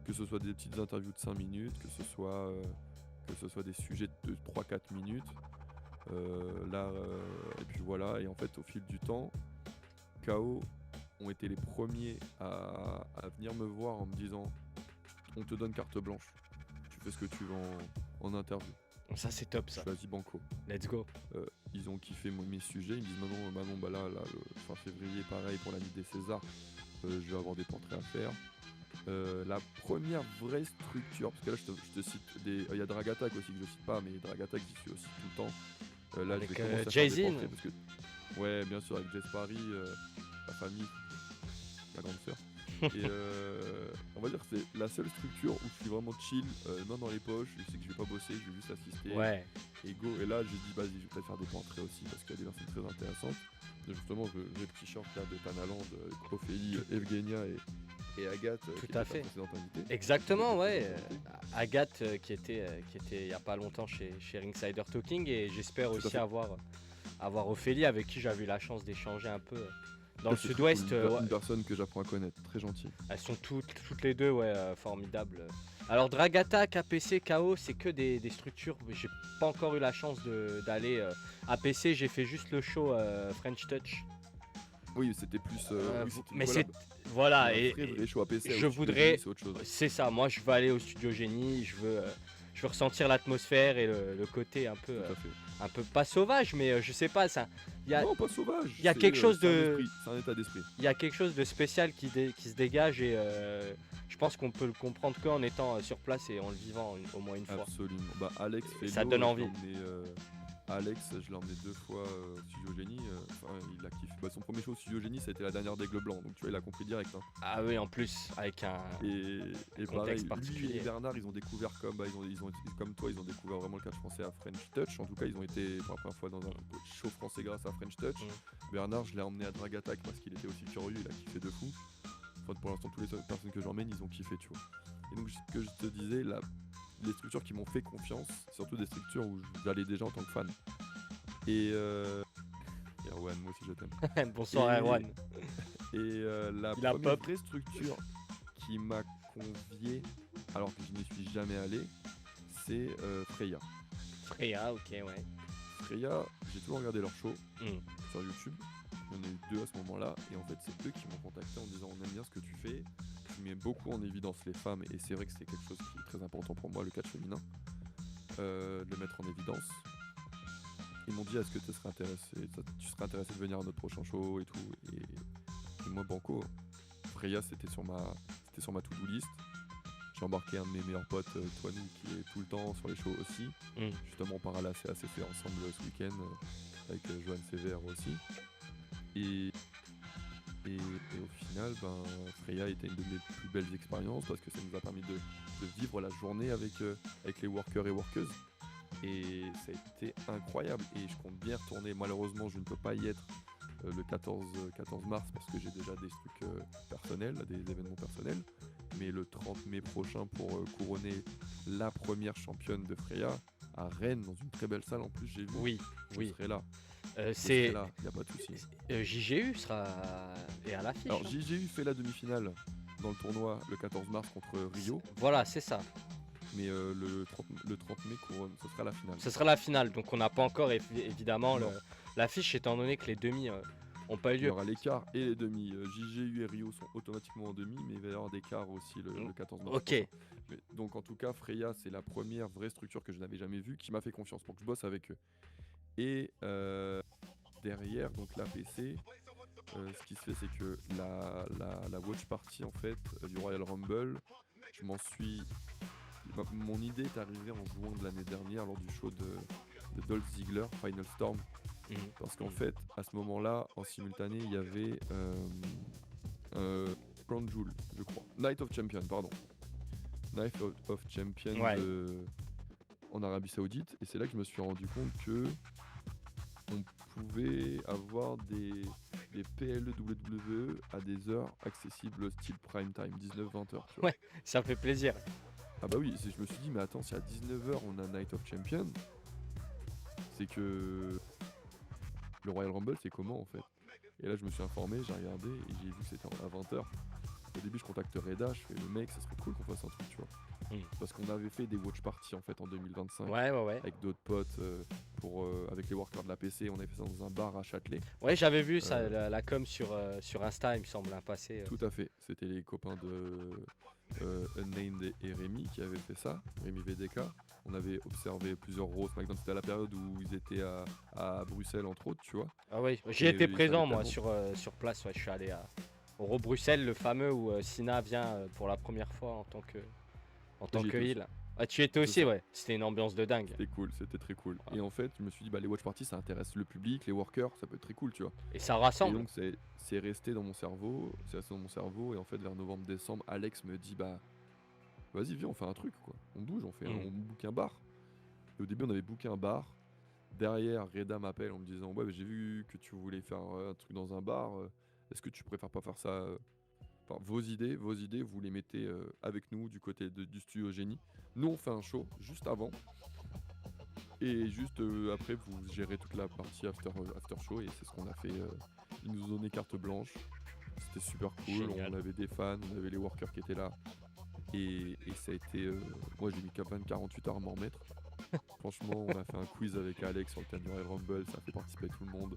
Que ce soit des petites interviews de 5 minutes, que ce soit des sujets de 3-4 minutes. Et puis voilà, et en fait, au fil du temps, KO ont été les premiers à venir me voir en me disant on te donne carte blanche, tu fais ce que tu veux en interview. Ça c'est top ça. Choisis banco. Let's go. Ils ont kiffé mes sujets, ils me disent Manon, bah là, le fin février, pareil pour la nuit des Césars, je vais avoir des portraits à faire. La première vraie structure, parce que là je te cite il y a Dragatak aussi que je cite pas, mais Dragatak j'y suis aussi tout le temps. Là Avec je vais commencer à faire Jay-Z. des portraits parce que ouais, bien sûr, avec Jess Paris, la famille, la grande sœur. Et on va dire que c'est la seule structure où je suis vraiment chill, main dans les poches, je sais que je vais pas bosser, je vais juste assister. Ouais. Et go, et là j'ai dit vas-y, je vais peut-être faire des portraits aussi parce qu'il y a des personnes très intéressantes. Et justement, j'ai le t-shirt là de Tanaland, Ophélie, Evgenia et Agathe, Tout qui à était fait. ta précédente invitée. Exactement, ouais. Agathe qui était il y a pas longtemps chez Ringsider Talking, et j'espère Tout à aussi fait. avoir Ophélie avec qui j'avais eu la chance d'échanger un peu dans le Ça, c'est sud-ouest. très cool. Ouais. Une personne que j'apprends à connaître, très gentille. Elles sont toutes les deux formidables. Alors Dragata, KPC, KO, c'est que des structures. J'ai pas encore eu la chance d'aller APC, j'ai fait juste le show French Touch. Oui, c'était plus. Oui, c'était une mais collab. c'est voilà, Mais un et vrai, vrai show APC, je au studio voudrais, Génie, c'est autre chose. c'est ça. Moi, je veux aller au studio Génie, je veux ressentir l'atmosphère et le côté un peu, Tout à fait. un peu pas sauvage, mais je sais pas, ça. Il y a, Non, pas sauvage. il y a c'est, quelque chose c'est un de- esprit, c'est un état d'esprit. il y a quelque chose de spécial qui se dégage, et je pense qu'on peut le comprendre qu'en étant sur place et en le vivant au moins une fois. Absolument. Bah, Alex Fellow, Ça donne envie. Alex, je l'ai emmené 2 fois au Studio Génie. Enfin, il a kiffé. Bah, son premier show au Studio Génie, ça a été la dernière d'Aigle Blanc. Donc tu vois, il a compris direct. Hein. Ah oui, en plus, avec un. Et contexte pareil, lui particulier. et Bernard, ils ont découvert comme comme toi, ils ont découvert vraiment le catch français à French Touch. En tout cas, ils ont été pour la première fois dans un show français grâce à French Touch. Bernard, je l'ai emmené à Drag Attack parce qu'il était aussi curieux, il a kiffé de fou. Enfin, pour l'instant, toutes les personnes que j'emmène, ils ont kiffé, tu vois. Et donc, ce que je te disais, les structures qui m'ont fait confiance, surtout des structures où j'allais déjà en tant que fan. Et Erwan, moi aussi je t'aime. Bonsoir Et- Erwan. La Il a première pop. vraie structure qui m'a convié, alors que je n'y suis jamais allé, c'est Freya. Freya, ok, ouais. Freya, j'ai toujours regardé leurs shows Hmm. sur YouTube. Il y en a eu 2 à ce moment-là. Et en fait, c'est eux qui m'ont contacté en disant on aime bien ce que tu fais. Tu mets beaucoup en évidence les femmes. Et c'est vrai que c'est quelque chose qui est très important pour moi, le catch féminin. De le mettre en évidence. Ils m'ont dit est-ce que tu serais intéressé de venir à notre prochain show et tout. Et moi, banco. Freya, c'était sur ma to-do list. J'ai embarqué un de mes meilleurs potes, Toinou, qui est tout le temps sur les shows aussi. Hmm. Justement, on part à la CACC ensemble ce week-end avec Johan Sévère aussi. Et au final, Freya était une de mes plus belles expériences parce que ça nous a permis de vivre la journée avec les workers et workeuses. Et ça a été incroyable. Et je compte bien retourner. Malheureusement, je ne peux pas y être le 14 mars parce que j'ai déjà des trucs personnels, des événements personnels. Mais le 30 mai prochain pour couronner la première championne de Freya à Rennes, dans une très belle salle en plus, j'ai vu. Oui, Je oui. serai là. Je C'est serai là, il n'y a pas de souci. JGU sera est à l'affiche. Alors hein. JGU fait la demi-finale dans le tournoi le 14 mars contre Rio, Voilà, c'est ça. mais le 30 mai couronne, ce sera la finale. Ce sera la finale, donc on n'a pas encore évidemment Non. l'affiche étant donné que les demi ont pas eu Il y lieu. aura l'écart et les demi. JGU et Rio sont automatiquement en demi, mais il va y avoir des quarts aussi le 14 mars. Ok. prochain. Donc en tout cas, Freya, c'est la première vraie structure que je n'avais jamais vue, qui m'a fait confiance pour que je bosse avec eux. Et derrière, donc l'APC, ce qui se fait, c'est que la watch party en fait du Royal Rumble, je m'en suis. Mon idée est arrivée en juin de l'année dernière lors du show de Dolph Ziggler, Final Storm. Mhm. Parce qu'en fait, à ce moment-là, en simultané, il y avait Crown Jewel, je crois. Night of Champion, pardon. Night of Champion Ouais. en Arabie Saoudite. Et c'est là que je me suis rendu compte que on pouvait avoir des PLE WWE à des heures accessibles style prime time, 19-20 heures. Tu vois. Ouais. Ça fait plaisir. Ah bah oui, je me suis dit, mais attends, si à 19h on a Night of Champion, c'est que le Royal Rumble, c'est comment en fait? Et là, je me suis informé, j'ai regardé et j'ai vu que c'était à 20h. Au début, je contacte Reda, je fais le mec, ça serait cool qu'on fasse un truc, tu vois. Parce qu'on avait fait des watch parties en fait en 2025 Ouais. avec d'autres potes avec les workers de la PC. On avait fait ça dans un bar à Châtelet. Ouais, j'avais vu ça, la com sur Insta, il me semble, un passé. Tout à fait. C'était les copains de Unnamed et Rémi qui avaient fait ça, Rémi VDK. On avait observé plusieurs Raw SmackDown. C'était à la période où ils étaient à Bruxelles, entre autres, tu vois. Ah oui, j'y Et étais ça présent avait moi tellement- sur place. Ouais, je suis allé au Raw Bruxelles, le fameux où Sina vient pour la première fois en tant que J'y étais heel. Ah, tu y étais C'est aussi, ça. ouais. C'était une ambiance de dingue. C'était cool, c'était très cool. Ouais. Et en fait, je me suis dit, bah, les watch parties, ça intéresse le public, les workers, ça peut être très cool, tu vois. Et ça Et rassemble. donc, c'est resté dans mon cerveau, Et en fait, vers novembre-décembre, Alex me dit, bah, vas-y, viens, on fait un truc, quoi. On bouge, on book un bar. Et au début, on avait booké un bar. Derrière, Reda m'appelle en me disant, ouais, bah, j'ai vu que tu voulais faire un truc dans un bar. Est-ce que tu préfères pas faire ça Enfin, vos idées, vous les mettez avec nous du côté du studio Génie. Nous, on fait un show juste avant. Et juste après, vous gérez toute la partie after show. Et c'est ce qu'on a fait. Ils nous ont donné carte blanche. C'était super cool. Génial. On avait des fans, on avait les workers qui étaient là. Et ça a été. Moi, j'ai mis 48 heures à m'en remettre. Franchement, on a fait un quiz avec Alex sur le thème du Royal Rumble. Ça a fait participer tout le monde.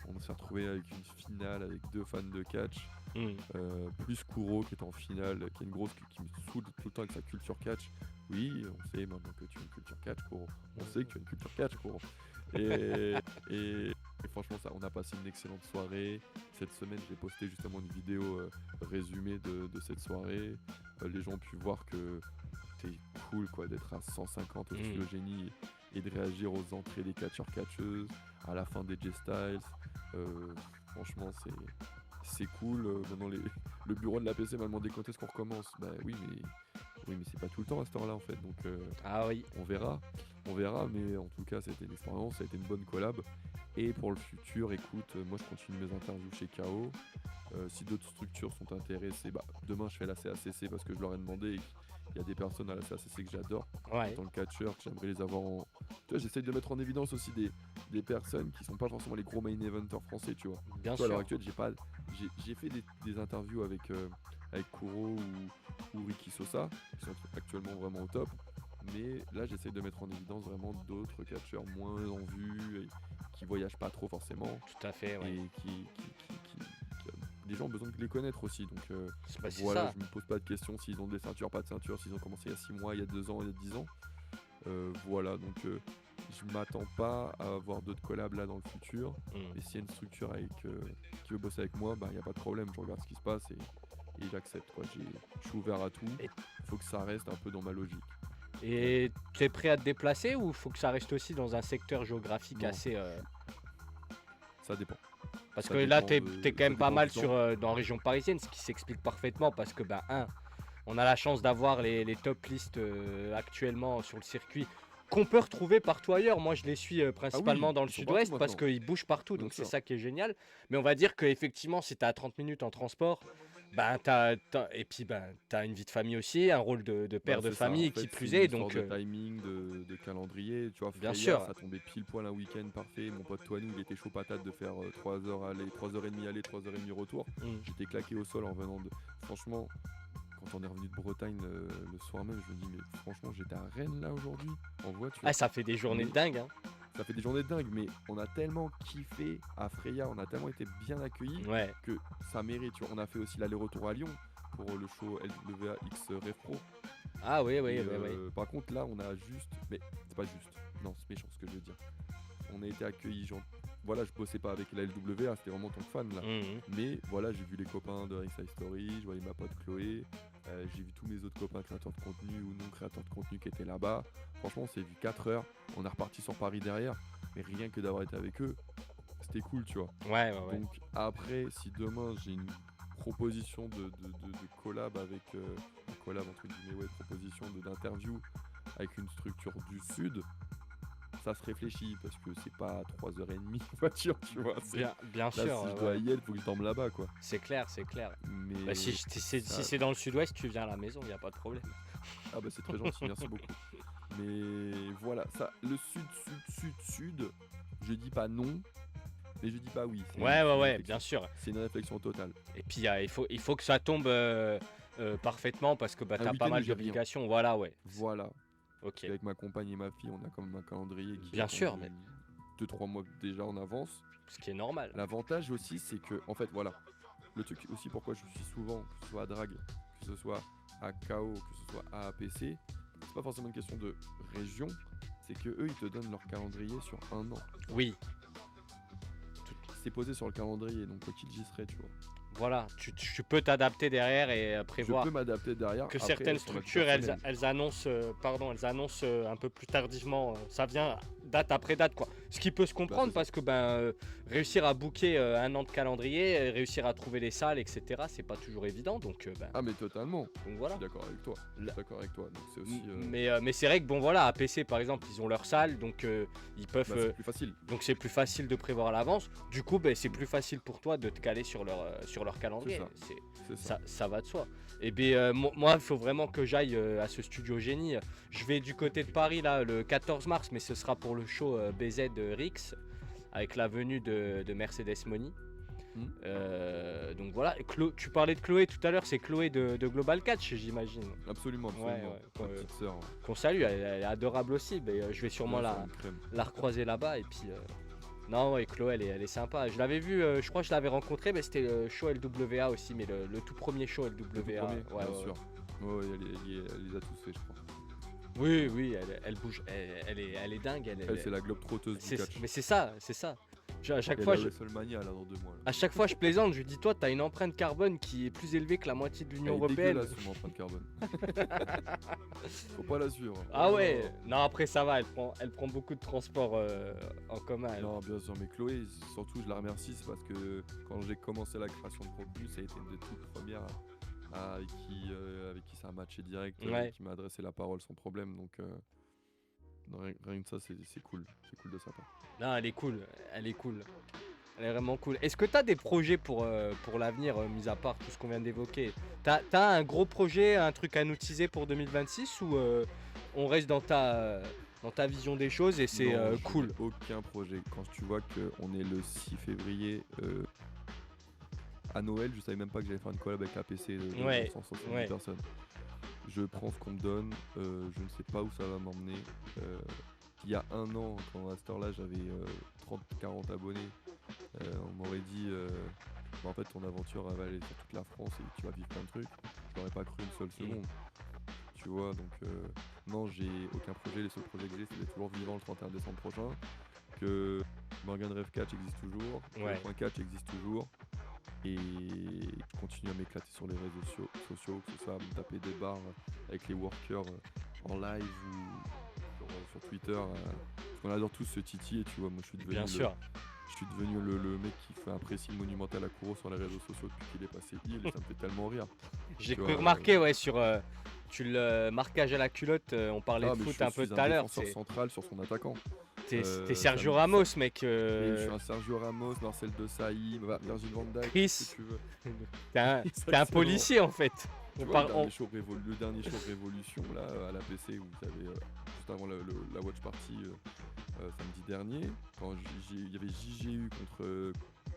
On s'est retrouvé avec une finale avec 2 fans de catch. Plus Kuro qui est en finale, qui est une grosse qui me saoule tout le temps avec sa culture catch. Oui, on sait maintenant que tu as une culture catch, Kuro. On sait que tu as une culture catch, Kuro. Et franchement, on a passé une excellente soirée. Cette semaine, j'ai posté justement une vidéo résumée de cette soirée. Les gens ont pu voir que c'est cool quoi d'être à 150 au studio Génie et de réagir aux entrées des catcheurs-catcheuses, à la fin des J-Styles. Franchement, c'est cool. Maintenant, le bureau de l'APC m'a demandé quand est-ce qu'on recommence. Bah oui, mais Oui, mais c'est pas tout le temps à cette heure-là en fait, donc Ah oui. on verra, mais en tout cas, ça a été une expérience, ça a été une bonne collab. Et pour le futur, écoute, moi je continue mes interviews chez KO. Si d'autres structures sont intéressées, bah, demain je fais la CACC parce que je leur ai demandé. Il y a des personnes à la CACC que j'adore en Ouais. tant que catcheur, que j'aimerais les avoir en. Tu vois, j'essaye de mettre en évidence aussi des personnes qui sont pas forcément les gros main eventers français, tu vois. Bien Tu vois, à l'heure sûr. actuelle, j'ai fait des interviews avec Kuro ou Ricky Sosa, qui sont actuellement vraiment au top. Mais là, j'essaye de mettre en évidence vraiment d'autres catcheurs moins en vue, et qui voyagent pas trop forcément, Tout à fait, ouais. et les gens ont besoin de les connaître aussi. Donc C'est voilà, ça. je me pose pas de questions s'ils ont des ceintures, pas de ceinture, s'ils ont commencé il y a 6 mois, il y a 2 ans, il y a 10 ans. Voilà, donc je m'attends pas à avoir d'autres collabs là dans le futur. Mm. Mais s'il y a une structure qui veut bosser avec moi, bah il n'y a pas de problème, je regarde ce qui se passe et j'accepte, quoi. Je suis ouvert à tout, Et- il faut que ça reste un peu dans ma logique. Et tu es prêt à te déplacer ou faut que ça reste aussi dans un secteur géographique Non. assez. Ça dépend. Parce Ça que là, dépend t'es quand ça même pas dépend mal du temps. sur, dans la région parisienne, ce qui s'explique parfaitement parce que, ben, on a la chance d'avoir les top listes actuellement sur le circuit qu'on peut retrouver partout ailleurs. Moi, je les suis principalement dans le ils sont partout sud-ouest parce maintenant. qu'ils bougent partout, Bien donc c'est sûr. ça qui est génial. Mais on va dire qu'effectivement, si tu à 30 minutes en transport, ben, et puis ben, tu as une vie de famille aussi, un rôle de père de C'est ça, en famille fait, qui c'est plus une est. histoire Donc, de timing, de calendrier. Tu vois, bien Freya, sûr, ça tombait pile poil un week-end parfait. Mon pote Toinou, il était chaud patate de faire 3 heures aller, 3h30 aller, 3h30 retour. mm. J'étais claqué au sol en venant de. Franchement, quand on est revenu de Bretagne le soir même, je me dis, mais franchement, j'étais à Rennes là aujourd'hui, en voiture. Ah, ça fait des journées Mais- de dingue. Hein. Ça fait des journées de dingue, mais on a tellement kiffé à Freya, on a tellement été bien accueillis Ouais, que ça mérite. Tu vois. On a fait aussi l'aller-retour à Lyon pour le show LWA X Rev Pro. ah oui, oui, Et, oui, oui. par contre, là, on a juste. Mais c'est pas juste. Non, c'est méchant ce que je veux dire. On a été accueillis. Genre... Voilà, je bossais pas avec la LWA, c'était vraiment ton fan là. Mhm. Mais voilà, j'ai vu les copains de Ringside Story, je voyais ma pote Chloé, j'ai vu tous mes autres copains créateurs de contenu ou non créateurs de contenu qui étaient là-bas. Franchement, on s'est vu 4 heures. On est reparti sur Paris derrière. Mais rien que d'avoir été avec eux, c'était cool, tu vois. Ouais, ouais, ouais. Donc après, si demain j'ai une proposition de collab avec collab entre guillemets, ouais, proposition d'interview avec une structure du sud, ça se réfléchit parce que c'est pas 3h30 en voiture, tu vois. Bien Là, sûr, si je ouais, dois ouais. y aller, faut que je dorme là-bas, quoi. C'est clair, c'est clair. Mais Bah, si ça- c'est dans le sud-ouest, tu viens à la maison, il n'y a pas de problème. ah bah c'est très gentil, merci beaucoup. Mais voilà, ça, le sud, je dis pas non, mais je dis pas oui. C'est Ouais, une ouais, ouais, réflexion. bien sûr. C'est une réflexion totale. Et puis il faut que ça tombe parfaitement parce que bah, Un t'as pas week-end mal où j'ai rien. d'obligations. Voilà, ouais. Voilà. Ok. Avec ma compagne et ma fille, on a quand même un calendrier qui Bien est sûr, de mais 2-3 mois déjà en avance. ce qui est normal. L'avantage aussi, c'est que, en fait, voilà. Le truc aussi pourquoi je suis souvent, que ce soit à Drag, que ce soit à KO, que ce soit à APC, c'est pas forcément une question de région, c'est que eux ils te donnent leur calendrier sur 1 an. Oui, C'est posé sur le calendrier, donc quoi qu'il j'y serai, tu vois. voilà. Tu peux t'adapter derrière et prévoir. Je peux m'adapter derrière. Que Après, certaines sur ma vie structures, personnelle. elles annoncent, elles annoncent un peu plus tardivement. Ça vient date après date, quoi. Ce qui peut se comprendre c'est ça. parce que réussir à booker un an de calendrier, réussir à trouver les salles, etc. C'est pas toujours évident. Donc, Ah mais totalement. donc Je voilà. suis d'accord avec toi. Je suis d'accord avec toi. Donc c'est aussi. Mais c'est vrai que bon voilà, APC par exemple, ils ont leur salle, donc ils peuvent. Bah, c'est plus facile. Donc c'est plus facile de prévoir à l'avance. Du coup, c'est plus facile pour toi de te caler sur leur calendrier. C'est ça. Ça va de soi. Et bien moi, il faut vraiment que j'aille à ce studio génie. Je vais du côté de Paris là le 14 mars, mais ce sera pour le show BZ Rix avec la venue de Mercedes Money. Donc voilà, tu parlais de Chloé tout à l'heure, c'est Chloé de Global Catch, j'imagine. Absolument, Ouais, absolument. ouais. Ma petite sœur. Qu'on salue, elle est adorable aussi. Mais, je vais sûrement bien la, sûr, une crème. la recroiser là-bas. Et puis, non, ouais, Chloé, elle est sympa. Je l'avais vue, je crois que je l'avais rencontrée, mais c'était le show LWA aussi, mais le tout premier show LWA. Le premier, Ouais, bien ouais, sûr. Ouais, elle les a tous fait, je crois. Oui, oui, elle bouge, elle est dingue. Elle, c'est la globe trotteuse du catch. Mais c'est ça. À chaque Elle fois, a WrestleMania là dans 2 mois. Là. à chaque fois, je plaisante. Je lui dis, toi, t'as une empreinte carbone qui est plus élevée que la moitié de Elle l'Union est européenne. dégueulasse son empreinte carbone. Faut pas la suivre. Ah ouais. Non, après ça va. Elle prend beaucoup de transport en commun. elle. Non, bien sûr, mais Chloé, surtout, je la remercie, c'est parce que quand j'ai commencé la création de contenu, ça a été une des toutes premières avec qui ça a matché direct, Ouais. qui m'a adressé la parole sans problème. Donc, non, rien que ça, c'est cool. C'est cool de sa part. Non, elle est cool. Elle est cool. Elle est vraiment cool. Est-ce que tu as des projets pour l'avenir, mis à part tout ce qu'on vient d'évoquer? T'as un gros projet, un truc à nous teaser pour 2026 ou on reste dans ta vision des choses et c'est Non, je cool? n'ai aucun projet. Quand tu vois qu'on est le 6 février, à Noël, je savais même pas que j'allais faire une collab avec APC de Ouais, 170 ouais. personnes. Je prends ce qu'on me donne, je ne sais pas où ça va m'emmener. Il y a un an, quand à cette heure-là j'avais 30-40 abonnés, on m'aurait dit bah, en fait ton aventure elle va aller sur toute la France et tu vas vivre plein de trucs. Je n'aurais pas cru une seule seconde. Tu vois, donc non, j'ai aucun projet. Les seuls projets que j'ai, c'est d'être toujours vivant le 31 décembre prochain. Que Morgan Rêve Catch existe toujours, Ouais. le Point Catch existe toujours. Et je continue à m'éclater sur les réseaux sociaux, que ce soit à me taper des barres avec les workers en live ou sur Twitter. Parce qu'on adore tous ce Titi et tu vois, moi je suis devenu, Bien sûr. je suis devenu le mec qui fait un pressing monumental à Kuro sur les réseaux sociaux depuis qu'il est passé il et ça me fait tellement rire. J'ai Tu cru vois, remarquer, ouais, sur le marquage à la culotte, on parlait de mais foot je un peu suis tout à l'heure. défenseur central sur son attaquant. T'es ça Sergio me- Ramos, mec. Je suis un Sergio Ramos, Marcel Desailly, Virgil van Dijk, Chris. ce que tu veux. T'es un Exactement. policier en fait. Tu On vois, parle- le dernier show Révolution là à la PC où vous avez juste avant la watch party samedi dernier, quand il y avait JGU contre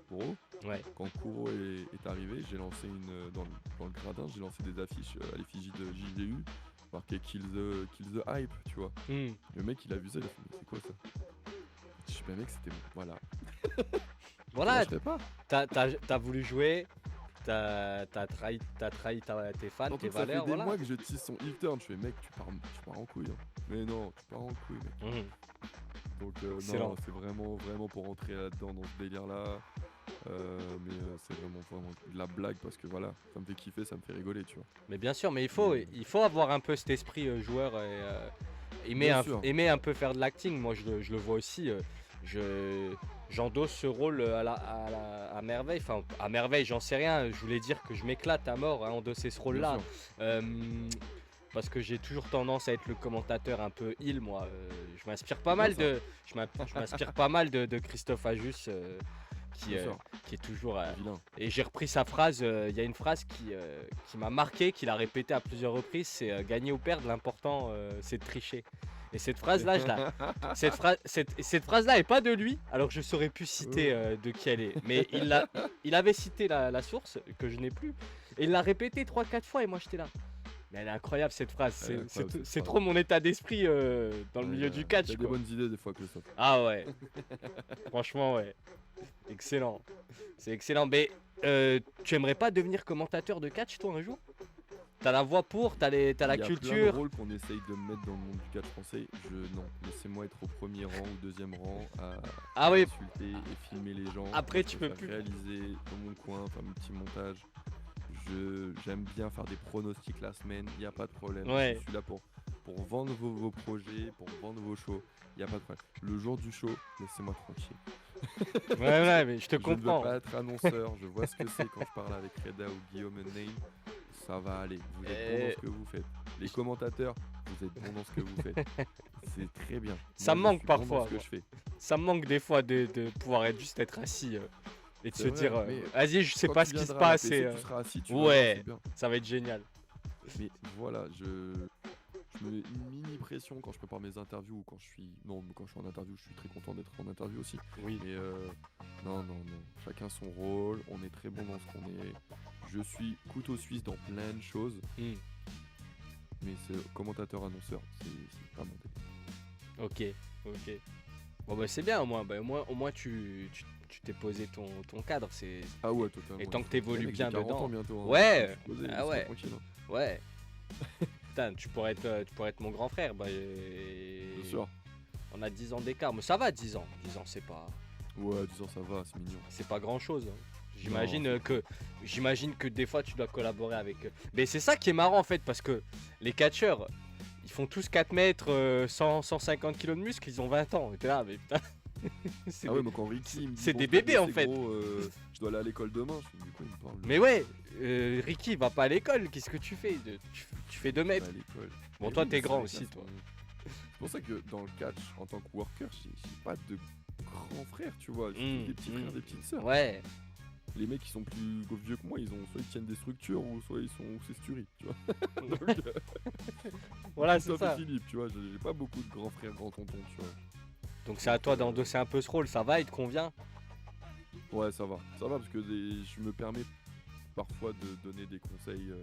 Kuro. Ouais. Quand Kuro est arrivé, j'ai lancé dans le gradin, j'ai lancé des affiches à l'effigie de JGU, marqué Kill the Hype, tu vois. Hmm. Le mec il a vu ça, il a fait mais c'est quoi ça? Je sais pas mec, c'était bon, voilà. Voilà, Je pas. t'as voulu jouer, t'as trahi tes fans, Surtout tes que ça fait valeurs, des voilà. mois que je tisse son heel turn, je fais mec tu pars en couille. Hein. Mais non, tu pars en couille mec. Mhm. Donc Excellent. non, c'est vraiment pour rentrer là-dedans dans ce délire là. Mais c'est vraiment de la blague parce que voilà, ça me fait kiffer, ça me fait rigoler, tu vois. Mais bien sûr, mais il faut avoir un peu cet esprit joueur et Bien sûr. aimer un peu faire de l'acting. Moi, je le vois aussi. J'endosse ce rôle à merveille. Enfin, à merveille, j'en sais rien. Je voulais dire que je m'éclate à mort à endosser ce rôle-là. Bien sûr. Parce que j'ai toujours tendance à être le commentateur un peu il, moi. Je m'inspire pas mal je m'inspire pas mal de Christophe Ajus, Bien sûr. qui est toujours. Vilain. Et j'ai repris sa phrase. Il y a une phrase qui m'a marqué, qu'il a répété à plusieurs reprises. C'est gagner ou perdre. L'important, c'est de tricher. Et cette phrase-là, cette phrase-là est pas de lui, alors je saurais plus citer de qui elle est. Mais il avait cité la source, que je n'ai plus, et il l'a répété 3-4 fois, et moi j'étais là. Mais elle est incroyable cette phrase, Elle est incroyable, cette c'est phrase. trop mon état d'esprit dans le milieu du catch. T'as des Quoi. bonnes idées des fois, Christophe. Ah ouais, franchement ouais, excellent. C'est excellent, mais tu aimerais pas devenir commentateur de catch toi un jour? T'as la voix pour, t'as la Il y a plein de culture. rôles qu'on essaye de mettre dans le monde du catch français. Non, laissez-moi être au premier rang ou deuxième rang à Oui. insulter et filmer les gens. Après, Moi, tu je peux préfère plus. réaliser dans mon coin, faire mes petits montages. J'aime bien faire des pronostics la semaine, il n'y a pas de problème. Ouais. Je suis là pour vendre vos projets, pour vendre vos shows, il n'y a pas de problème. Le jour du show, laissez-moi tranquille. Ouais, mais je te Je ne comprends. veux pas être annonceur, je vois ce que c'est quand je parle avec Reda ou Guillaume et Name. Ça va aller, vous êtes bons dans ce que vous faites. Les commentateurs, vous êtes bons dans ce que vous faites. C'est très bien. Ça Moi, me je manque suis bon dans parfois, ce que moi. je fais. Ça me manque des fois de pouvoir juste être assis et de C'est se vrai, dire mais vas-y, je sais Quand pas tu ce qui se viendras à la passe PC, et tu seras assis, tu ouais. verras, c'est bien. ça va être génial. Mais voilà, je me mets une mini pression quand je prépare mes interviews ou quand je suis. Non, mais quand je suis en interview, je suis très content d'être en interview aussi. Oui. Mais non. Chacun son rôle, on est très bon dans ce qu'on est. Je suis couteau suisse dans plein de choses, Hmm. mais c'est commentateur annonceur, c'est pas mon délire. Ok. Bon bah c'est bien au moins. Bah, au moins tu t'es posé ton cadre. C'est Ah ouais, totalement. Et tant que Les t'évolues mecs, bien j'ai 40 dedans. ans bientôt, hein. Ouais. Je suis posé, Ah laisse-moi ouais. tranquille, hein. Ouais. Putain, tu pourrais être mon grand frère. Bah, Bien sûr. On a 10 ans d'écart, mais ça va 10 ans. 10 ans c'est pas. Ouais, 10 ans ça va, c'est mignon. C'est pas grand chose. J'imagine Non, que des fois tu dois collaborer avec eux. Mais c'est ça qui est marrant en fait parce que les catcheurs ils font tous 4 mètres, 150 kilos de muscles, ils ont 20 ans. Et t'es là, mais putain. C'est Ah ouais, mais quand Ricky il me dit, c'est bon, des t'as bébés, en blessé, fait. gros, je dois aller à l'école demain. Je fais, du coup, il me parle. Mais ouais, Ricky va pas à l'école, qu'est-ce que tu fais? Tu fais 2 Je vais mètres. à l'école. Bon, Mais toi oui, t'es mais c'est grand vrai que là, aussi, toi. c'est pour ça que dans le catch, en tant que worker, j'ai pas de grands frères, tu vois. J'ai tous des petits frères, des petites sœurs. Ouais, Les mecs qui sont plus vieux que moi, soit ils tiennent des structures ou soit ils sont c'est Sturi, tu vois. Donc, voilà, c'est Christophe ça. et Philippe, tu vois, j'ai pas beaucoup de grands frères, grands tontons, tu vois. Donc c'est à toi d'endosser un peu ce rôle, ça va, il te convient? Ouais, ça va parce que je me permets parfois de donner des conseils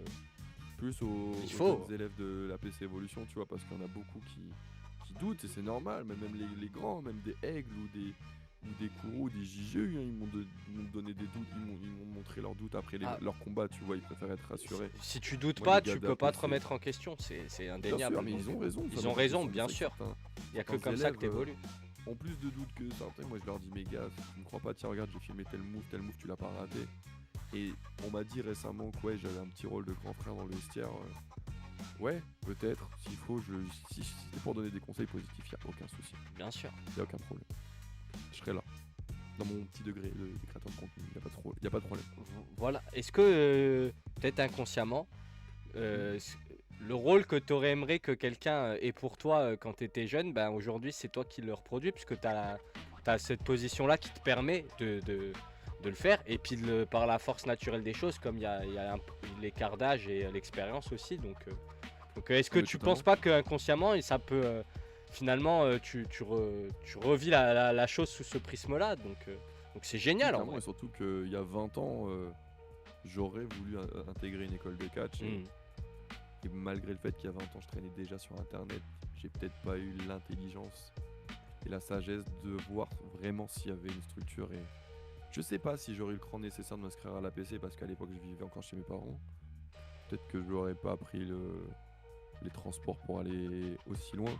plus aux jeunes élèves de la PC Evolution, tu vois, parce qu'il y en a beaucoup qui doutent et c'est normal, mais même les grands, même des aigles ou des Kourou, des JG, hein, ils m'ont donné des doutes, ils m'ont montré leurs doutes après leurs combats, tu vois, ils préfèrent être rassurés. Si tu doutes Moi, pas, les gars tu peux pas te d'APC, remettre en question, c'est bien indéniable. sûr, mais ils ont raison. Ils ont raison, bien sûr. Il y a que comme ça que t'évolues. En plus de doutes que certains, moi je leur dis, mes gars, si tu me crois pas, tiens, regarde, j'ai filmé tel move, tu l'as pas raté. Et on m'a dit récemment que ouais, j'avais un petit rôle de grand frère dans le vestiaire. Ouais, peut-être, s'il faut, si c'est pour donner des conseils positifs, y a aucun souci. Bien sûr. Y a aucun problème. Je serai là. Dans mon petit degré de créateur de contenu, y a pas de problème. Voilà. Est-ce que, peut-être inconsciemment, le rôle que tu aurais aimé que quelqu'un ait pour toi quand tu étais jeune, ben aujourd'hui c'est toi qui le reproduis puisque tu as cette position-là qui te permet de le faire. Et puis par la force naturelle des choses, comme il y a l'écart d'âge et l'expérience aussi. Donc est-ce que tu penses pas qu'inconsciemment, et ça peut finalement tu revis la chose sous ce prisme-là, donc c'est génial en vrai. Et surtout qu'il y a 20 ans, j'aurais voulu intégrer une école de catch. Et malgré le fait qu'il y a 20 ans, je traînais déjà sur internet, j'ai peut-être pas eu l'intelligence et la sagesse de voir vraiment s'il y avait une structure. Et je sais pas si j'aurais eu le cran nécessaire de m'inscrire à l'APC parce qu'à l'époque je vivais encore chez mes parents. Peut-être que je n'aurais pas pris les transports pour aller aussi loin.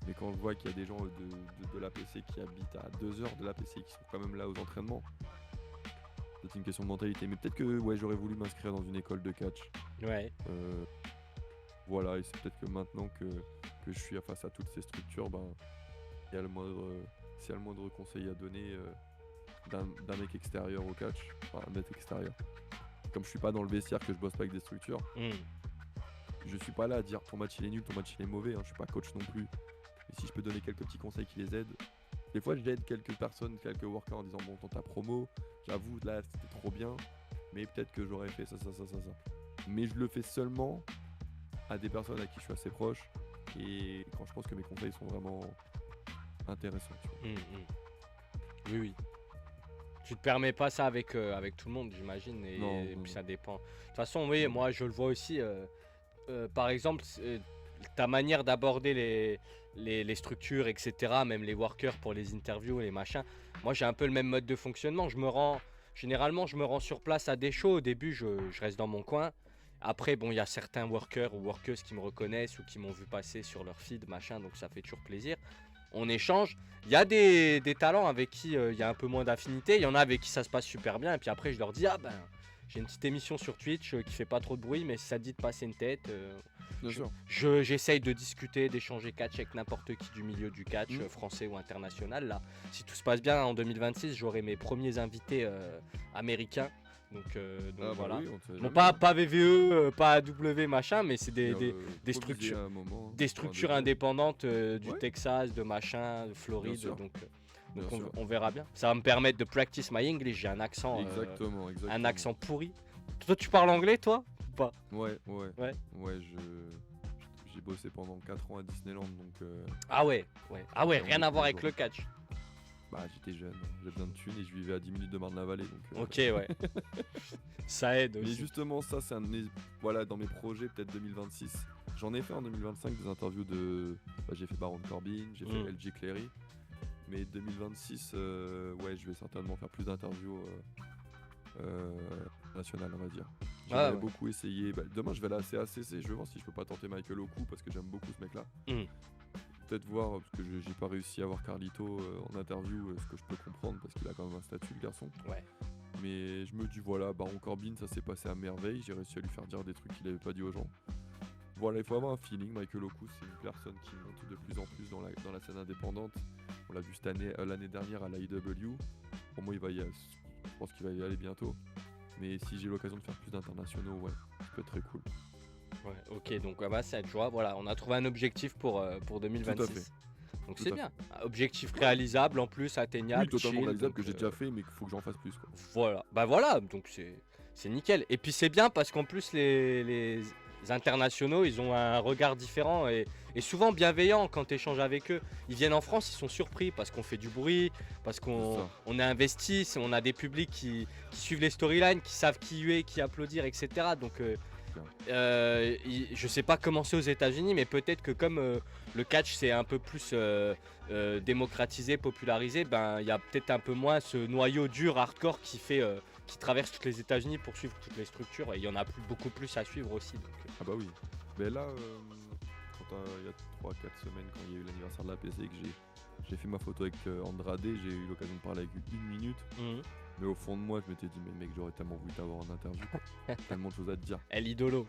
Mais quand je vois qu'il y a des gens de l'APC qui habitent à 2 heures de l'APC qui sont quand même là aux entraînements, c'est une question de mentalité. Mais peut-être que ouais, j'aurais voulu m'inscrire dans une école de catch. Ouais. Voilà, et c'est peut-être que maintenant que je suis face à toutes ces structures, ben, s'il y a le moindre conseil à donner d'un mec extérieur au catch, enfin un mec extérieur. Comme je suis pas dans le vestiaire, que je bosse pas avec des structures, je suis pas là à dire ton match il est nul, ton match il est mauvais, hein, je suis pas coach non plus. Et si je peux donner quelques petits conseils qui les aident, des fois j'aide quelques personnes, quelques workers en disant bon, dans ta promo, j'avoue là c'était trop bien, mais peut-être que j'aurais fait ça. Mais je le fais seulement à des personnes à qui je suis assez proche et quand je pense que mes conseils sont vraiment intéressants. Oui. Tu te permets pas ça avec tout le monde, j'imagine, et puis ça dépend. De toute façon, oui, moi je le vois aussi. Par exemple, ta manière d'aborder les structures, etc., même les workers pour les interviews et les machins. Moi, j'ai un peu le même mode de fonctionnement. Généralement, je me rends sur place à des shows. Au début, je reste dans mon coin. Après, bon, il y a certains workers ou workeuses qui me reconnaissent ou qui m'ont vu passer sur leur feed, machin, donc ça fait toujours plaisir. On échange. Il y a des talents avec qui il y a un peu moins d'affinité. Il y en a avec qui ça se passe super bien. Et puis après, je leur dis, ah ben, j'ai une petite émission sur Twitch qui fait pas trop de bruit, mais si ça te dit de passer une tête, j'essaye de discuter, d'échanger catch avec n'importe qui du milieu du catch, français ou international. Là, si tout se passe bien en 2026, j'aurai mes premiers invités américains. Donc voilà. Oui, bon, pas VVE, pas AW machin, mais c'est des structures indépendantes du Texas, de machin, de Floride. Donc on verra bien. Ça va me permettre de practice my English. J'ai un accent, exactement. un accent pourri. Toi, tu parles anglais, toi ou pas? Ouais. J'ai bossé pendant 4 ans à Disneyland, donc. Ah ouais, rien à voir avec le catch. Bah j'étais jeune, j'avais besoin de thunes et je vivais à 10 minutes de Marne-la-Vallée. Donc, ok, ouais. Ça aide aussi. Mais justement, ça c'est un de mes. Voilà, dans mes projets, peut-être 2026. J'en ai fait en 2025 des interviews de. J'ai fait Baron Corbin, j'ai fait LG Cleary. Mais 2026, ouais, je vais certainement faire plus d'interviews nationales, on va dire. J'aimerais beaucoup essayer. Demain, je vais à la CACC, je vais voir si je peux pas tenter Michael Oku parce que j'aime beaucoup ce mec-là. Peut-être voir, parce que j'ai pas réussi à voir Carlito en interview, ce que je peux comprendre parce qu'il a quand même un statut, le garçon. Ouais. Mais je me dis, voilà, Baron Corbin, ça s'est passé à merveille. J'ai réussi à lui faire dire des trucs qu'il avait pas dit aux gens. Voilà, il faut avoir un feeling. Michael Oku, c'est une personne qui monte de plus en plus dans la scène indépendante. On l'a vu l'année dernière à l'AEW. Pour moi, il va je pense qu'il va y aller bientôt. Mais si j'ai l'occasion de faire plus d'internationaux, ouais, ça peut être très cool. Ouais, ok, donc bah, ça, tu vois, voilà, on a trouvé un objectif pour Tout à 2026. fait. Donc Tout c'est à bien. Un objectif réalisable en plus, Oui, atteignable, totalement chill. réalisable Donc, que j'ai déjà fait, mais qu'il faut que j'en fasse plus, quoi. voilà, bah voilà, donc c'est nickel. Et puis c'est bien parce qu'en plus les internationaux, ils ont un regard différent et souvent bienveillant quand tu échanges avec eux. Ils viennent en France, ils sont surpris parce qu'on fait du bruit, parce C'est qu'on ça. on est investi, on a des publics qui suivent les storylines, qui savent qui tu es, qui applaudir, etc. Donc je sais pas comment c'est aux États-Unis, mais peut-être que comme le catch c'est un peu plus démocratisé, popularisé, ben il y a peut-être un peu moins ce noyau dur, hardcore qui traverse toutes les États-Unis pour suivre toutes les structures et il y en a beaucoup plus à suivre aussi. Donc, Ah bah oui. Mais là, il y a 3-4 semaines, quand il y a eu l'anniversaire de la PC, que j'ai fait ma photo avec Andrade, j'ai eu l'occasion de parler avec lui 1 minute. Mais au fond de moi, je m'étais dit, mais mec, j'aurais tellement voulu t'avoir en interview. Tellement de choses à te dire. El idolo.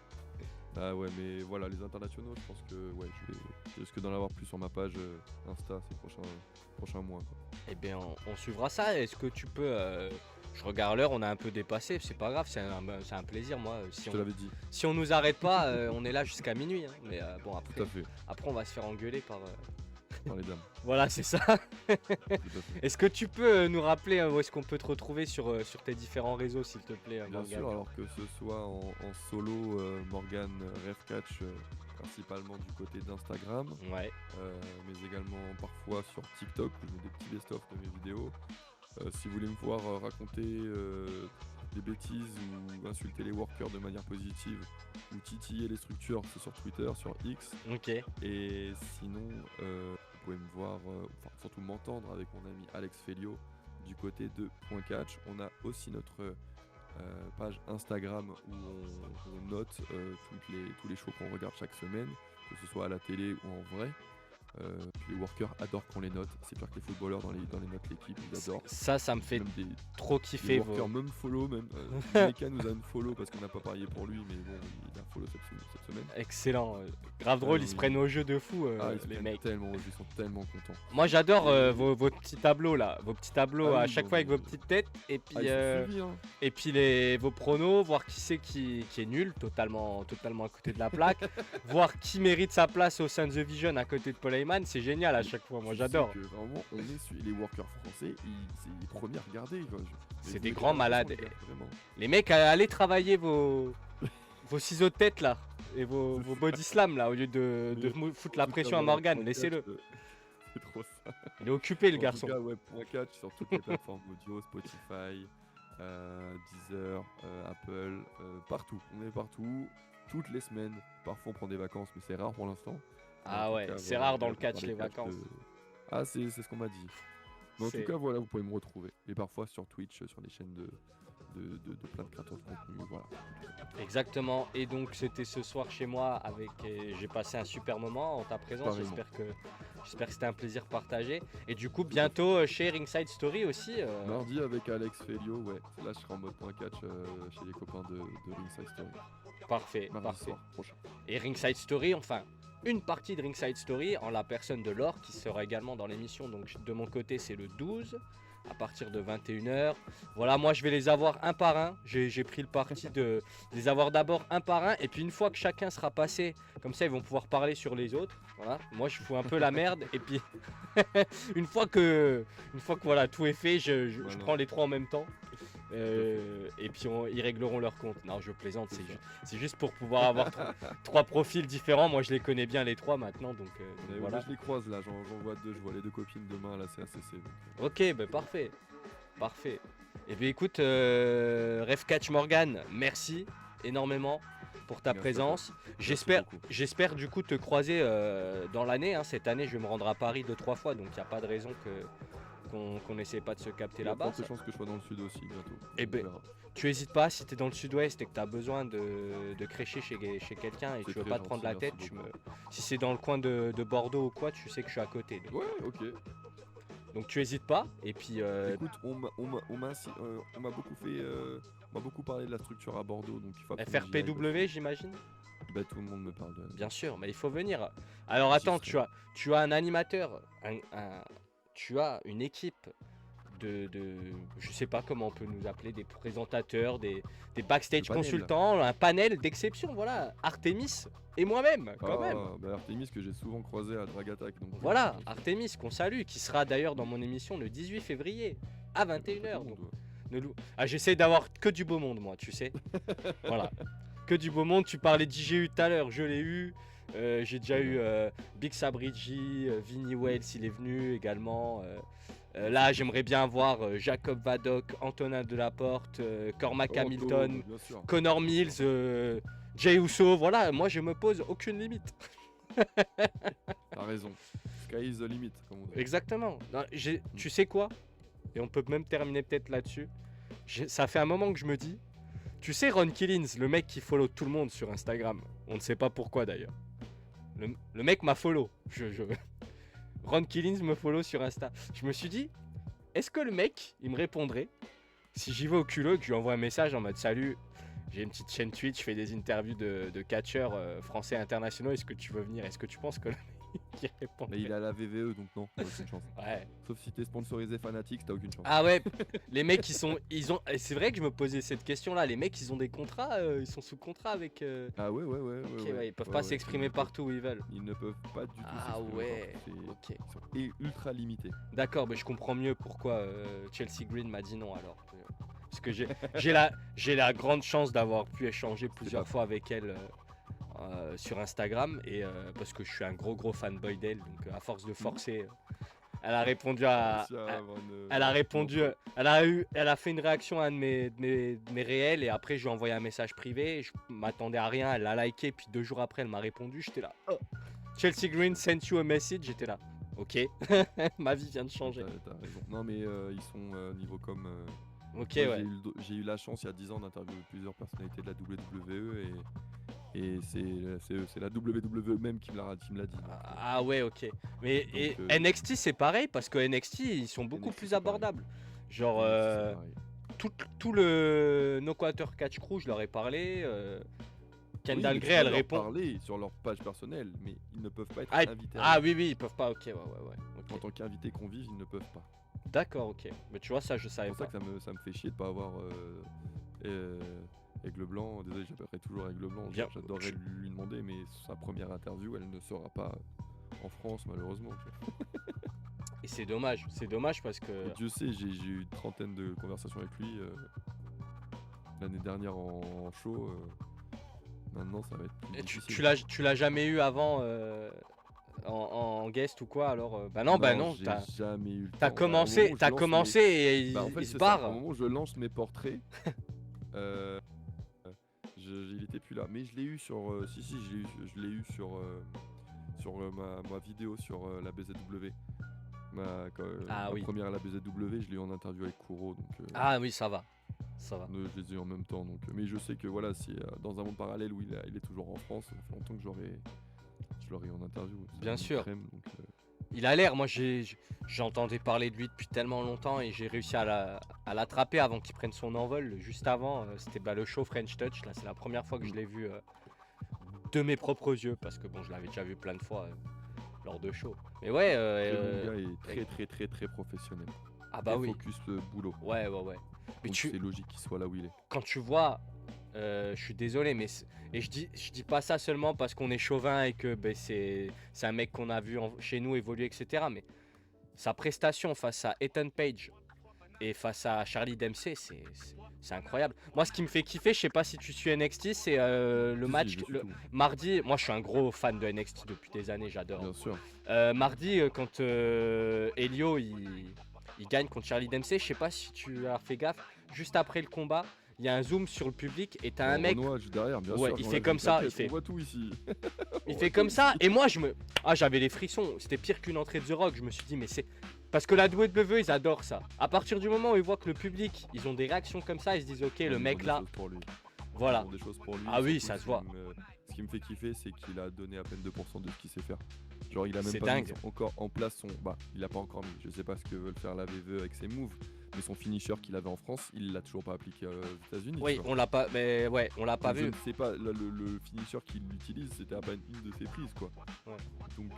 Ah ouais, mais voilà, les internationaux, je pense que ouais, je risque d'en avoir plus sur ma page Insta ces prochains mois, quoi. Eh bien, on suivra ça. Est-ce que tu peux. Je regarde l'heure, on a un peu dépassé, c'est pas grave, c'est un plaisir, moi. Je te l'avais dit, Si on nous arrête pas, on est là jusqu'à minuit. Hein. Mais bon, tout à fait, après, on va se faire engueuler par. par les dames. Voilà, c'est ça. Tout à fait. Est-ce que tu peux nous rappeler où est-ce qu'on peut te retrouver sur tes différents réseaux, s'il te plaît, Bien Morgane? sûr, alors que ce soit en solo, Morgan Revcatch, principalement du côté d'Instagram, Ouais. mais également parfois sur TikTok où je mets des petits best-of de mes vidéos. Si vous voulez me voir raconter des bêtises ou insulter les workers de manière positive ou titiller les structures, c'est sur Twitter, sur X. Ok. Et sinon, vous pouvez me voir, enfin surtout m'entendre avec mon ami Alex Felio du côté de Point Catch. On a aussi notre page Instagram où on note tous les shows qu'on regarde chaque semaine, que ce soit à la télé ou en vrai. Les workers adorent qu'on les note. C'est pire que les footballeurs dans les notes l'équipe, ils adorent. Ça me fait Même trop les kiffer. workers même follow, même Meka nous a une follow parce qu'on n'a pas parié pour lui, mais bon, il a un follow cette semaine. Excellent. Grave drôle, ils se prennent au jeu de fou, Ils se les prennent mecs. tellement, ils sont tellement contents. Moi j'adore Et- vos petits tableaux là, vos petits tableaux Ah à oui, chaque bon, fois avec mais- vos petites têtes et puis ils sont suivis, hein. et puis vos pronos, voir qui c'est qui est nul, totalement à côté de la plaque, voir qui mérite sa place au sein de The Vision à côté de Paul Heyman, c'est génial à chaque fois, moi Tu sais j'adore. que vraiment, on est sur les workers français, c'est les premiers à regarder, quoi. C'est Vous des mettez grands pas malades. l'impression, les gars, vraiment. Les mecs, allez travailler vos ciseaux de tête là et vos body slam là au lieu de foutre la En tout pression cas, à voilà, Morgan, Point laissez-le. Catch, c'est trop ça. Il est occupé le En garçon. tout cas, ouais, Point Catch sur toutes les plateformes audio, Spotify, Deezer, Apple, partout. On est partout, toutes les semaines. Parfois on prend des vacances, mais c'est rare pour l'instant. Mais Ah en tout ouais, cas, c'est voilà, rare dans on le va catch parler les vacances. Ah, c'est ce qu'on m'a dit. Mais en C'est- tout cas, voilà, vous pouvez me retrouver. Et parfois sur Twitch, sur les chaînes de plein de créateurs de contenu. Voilà. Exactement, et donc c'était ce soir chez moi j'ai passé un super moment en ta présence, Pareillement. j'espère que c'était un plaisir partagé. Et du coup bientôt chez Ringside Story aussi. Mardi avec Alex Felio, ouais. Là, je serai en mode Point Catch chez les copains de Ringside Story. Parfait, Mardi parfait. soir prochain. Et Ringside Story, enfin une partie de Ringside Story en la personne de Laure qui sera également dans l'émission. Donc de mon côté c'est le 12 à partir de 21h. Voilà, moi je vais les avoir un par un. J'ai pris le parti de les avoir d'abord un par un. Et puis une fois que chacun sera passé, comme ça ils vont pouvoir parler sur les autres. Voilà, moi je fous un peu la merde. Et puis une fois que voilà, tout est fait, je Voilà. prends les trois en même temps. Et puis ils régleront leur compte. Non, je plaisante, C'est ça. c'est juste pour pouvoir avoir trois profils différents. Moi je les connais bien les trois maintenant, donc Mais voilà. moi, je les croise là, j'en vois deux. Je vois les deux copines demain à la CACC. Donc, Ok, bah parfait. Parfait. Et bien écoute, Revcatch Morgan, merci énormément pour ta Merci à présence. Merci beaucoup. J'espère du coup te croiser dans l'année. Hein. Cette année, je vais me rendre à Paris 2-3 fois, donc il n'y a pas de raison qu'on n'essaie pas de se capter Il y a là-bas. fortes chances que je sois dans le sud aussi bientôt. Eh On ben, verra. Tu hésites pas, si tu es dans le sud-ouest et que tu as besoin de crécher chez quelqu'un et que C'est tu veux très pas te prendre la gentil, tête, merci beaucoup. si c'est dans le coin de Bordeaux ou quoi, tu sais que je suis à côté. Ouais, ok. Donc tu hésites pas. Et puis Écoute, on m'a beaucoup fait, on m'a beaucoup parlé de la structure à Bordeaux, donc il faut absolument que j'y aille, FRPW, j'imagine. bah, tout le monde me parle de. Bien sûr, mais il faut venir. Alors J'y attends, serai. tu as un animateur, tu as une équipe je sais pas comment on peut nous appeler, des présentateurs, des backstage Le panel. consultants, un panel d'exception, voilà. Artemis et moi-même, quand même. Bah Artemis que j'ai souvent croisé à Drag Attack. Donc, Voilà, Artemis qu'on salue, qui sera d'ailleurs dans mon émission le 18 février à 21h. J'essaie d'avoir que du beau monde, moi, tu sais. Voilà, que du beau monde. Tu parlais d'IGU tout à l'heure, je l'ai eu. J'ai déjà eu Big Sabrigi, Vinny Wells, il est venu également. Là, j'aimerais bien voir Jacob Vadok, Antonin Delaporte, Cormac Hamilton, bien sûr. Connor Mills, Jay Uso. Voilà, moi je me pose aucune limite. T'as raison. Sky is the limit, comme on dit. Exactement. Non, tu sais quoi? Et on peut même terminer peut-être là-dessus. Ça fait un moment que je me dis, tu sais Ron Killings, le mec qui follow tout le monde sur Instagram. On ne sait pas pourquoi d'ailleurs. Le mec m'a follow. Ron Killings me follow sur Insta. Je me suis dit, est-ce que le mec, il me répondrait si j'y vais au culot et que je lui envoie un message en mode salut, j'ai une petite chaîne Twitch, je fais des interviews de catcheurs français internationaux, est-ce que tu veux venir? Est-ce que tu penses que le mec il répondrait? Mais il a la VVE donc non, t'as aucune chance. Ouais. Sauf si t'es sponsorisé Fanatics, t'as aucune chance. Ah ouais, les mecs ils ont. Et c'est vrai que je me posais cette question là, les mecs ils ont des contrats, ils sont sous contrat avec. Ah ouais. Ok, ouais, ils peuvent pas s'exprimer partout où ils veulent. Ils ne peuvent pas du tout Ah s'exprimer ouais, partout. ok. Ils sont ultra limités. D'accord, mais je comprends mieux pourquoi Chelsea Green m'a dit non alors. Parce que j'ai la grande chance d'avoir pu échanger plusieurs fois avec elle sur Instagram et parce que je suis un gros fanboy d'elle, donc à force de forcer, elle a répondu à. Elle a répondu, elle a fait une réaction à un de mes réels et après je lui ai envoyé un message privé, je m'attendais à rien, elle l'a liké puis 2 jours après elle m'a répondu, j'étais là. Oh. Chelsea Green sent you a message, j'étais là. Ok, ma vie vient de changer. T'as raison. Non mais ils sont niveau com. Ok, moi, ouais. J'ai eu la chance il y a 10 ans d'interviewer plusieurs personnalités de la WWE et c'est la WWE même qui me l'a dit. Ah ouais, ok. Mais Donc, et NXT c'est pareil parce que NXT ils sont beaucoup NXT, plus c'est pareil. abordables. Genre c'est pareil. tout le No Quarter Catch Crew, je leur ai parlé. Kendall Oui, mais Gray, tu peux elle leur répond. parler sur leur page personnelle, mais ils ne peuvent pas être Ah, invités. oui, ils peuvent pas. Ok, ouais. En Ok. tant qu'invités convives, ils ne peuvent pas. D'accord, ok. Mais tu vois ça, je C'est savais pour ça pas. que ça me fait chier de pas avoir Aigle Blanc. Désolé, j'appellerai toujours Aigle Blanc. Bien. J'adorerais lui demander, mais sa première interview, elle ne sera pas en France malheureusement. Et c'est dommage parce que. Et Dieu sait, j'ai eu une trentaine de conversations avec lui l'année dernière en show. Maintenant, ça va être plus Et difficile. tu l'as jamais eu avant en guest ou quoi alors Bah non, j'ai t'as jamais eu le temps. t'as commencé, et En fait, il se c'est ça. barre. Au moment où je lance mes portraits, il était plus là. Mais je l'ai eu sur. Je l'ai eu sur ma vidéo sur la BZW. Ma première à la BZW, je l'ai eu en interview avec Kuro. Donc, Ah oui, ça va. je les ai eu en même temps. Donc, mais je sais que voilà, si dans un monde parallèle où il est toujours en France, ça fait longtemps que je l'aurais eu en interview. C'est Bien une sûr. crème, donc, Il a l'air, moi j'entendais parler de lui depuis tellement longtemps et j'ai réussi à l'attraper avant qu'il prenne son envol. Juste avant, c'était le show French Touch. Là, c'est la première fois que je l'ai vu de mes propres yeux parce que bon, je l'avais déjà vu plein de fois lors de shows. Mais ouais. le gars est très professionnel. Ah bah oui. Focus boulot. Ouais. Mais Donc c'est logique qu'il soit là où il est. Quand tu vois, je suis désolé, mais et je dis pas ça seulement parce qu'on est chauvin et que c'est un mec qu'on a vu chez nous évoluer, etc. Mais sa prestation face à Ethan Page et face à Charlie Dempsey, c'est incroyable. Moi, ce qui me fait kiffer, je sais pas si tu suis NXT, c'est le match mardi. Moi, je suis un gros fan de NXT depuis des années, j'adore. Bien sûr. Mardi, quand Elio il gagne contre Charlie Dempsey, je sais pas si tu as fait gaffe, juste après le combat, il y a un zoom sur le public et t'as un mec. Renoir, derrière, bien ouais, sûr, il fait comme ça, il fait. On voit tout ici. Il fait comme ça et moi j'avais les frissons, c'était pire qu'une entrée de The Rock, je me suis dit mais c'est parce que la WWE ils adorent ça. À partir du moment où ils voient que le public, ils ont des réactions comme ça, ils se disent OK, le mec là, voilà. Des choses pour lui, ah oui, ça se voit. Ce qui me fait kiffer, c'est qu'il a donné à peine 2% de ce qu'il sait faire. Genre il a même pas dingue. mis encore en place son. Bah, il a pas encore mis. Je sais pas ce que veulent faire la VVE avec ses moves, Mais son finisher qu'il avait en France, il l'a toujours pas appliqué aux États-Unis. Oui, tu vois. on l'a pas, mais ouais, on l'a pas Donc, je vu. ne sais pas, là, le finisher qu'il utilise, c'était à peine une de ses prises, quoi. Ouais. Donc,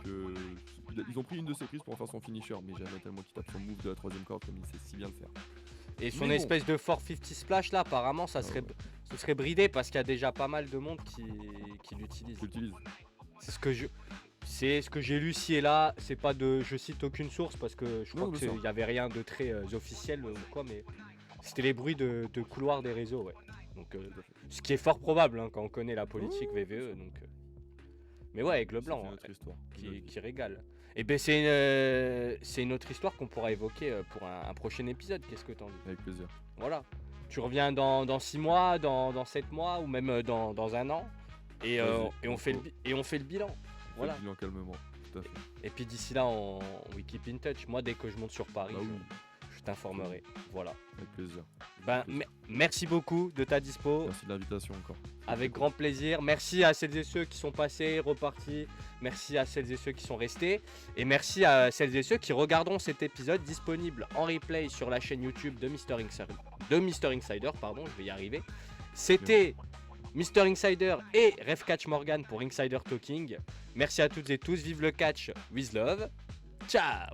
ils ont pris une de ses prises pour en faire son finisher, mais jamais tellement qu'il tape son move de la troisième corde comme il sait si bien le faire. Et son Mais bon. espèce de 450 splash là, apparemment, ça serait, ouais. ce serait bridé parce qu'il y a déjà pas mal de monde qui l'utilise. Tu l'utilises. C'est ce que j'ai lu ci et là. C'est pas de, je cite aucune source parce que je crois Non, bien qu'il sûr. y avait rien de très officiel ou quoi, mais c'était les bruits de couloirs des réseaux, ouais. Donc, Tout à fait. ce qui est fort probable quand on connaît la politique Ouais, VVE. Donc, mais ouais, Aigle C'est Blanc, une hein, autre histoire. qui régale. Et ben c'est une autre histoire qu'on pourra évoquer pour un prochain épisode. Qu'est-ce que t'en dis? Avec plaisir. Voilà. Tu reviens dans 6 mois, dans 7 mois ou même dans un an. Et, Vas-y, et on fait le bilan. Voilà. Fais le bilan calmement. Tout à fait. Et puis d'ici là, we keep in touch. Moi, dès que je monte sur Paris, Bah oui, je t'informerai. Voilà. avec plaisir. Ben, merci beaucoup de ta dispo. Merci de l'invitation encore. Avec grand plaisir. Merci à celles et ceux qui sont passés, repartis. Merci à celles et ceux qui sont restés. Et merci à celles et ceux qui regarderont cet épisode disponible en replay sur la chaîne YouTube de Mr. Insider. Pardon, je vais y arriver. C'était Mr. Insider et Refcatch Morgan pour Insider Talking. Merci à toutes et tous. Vive le catch with love. Ciao!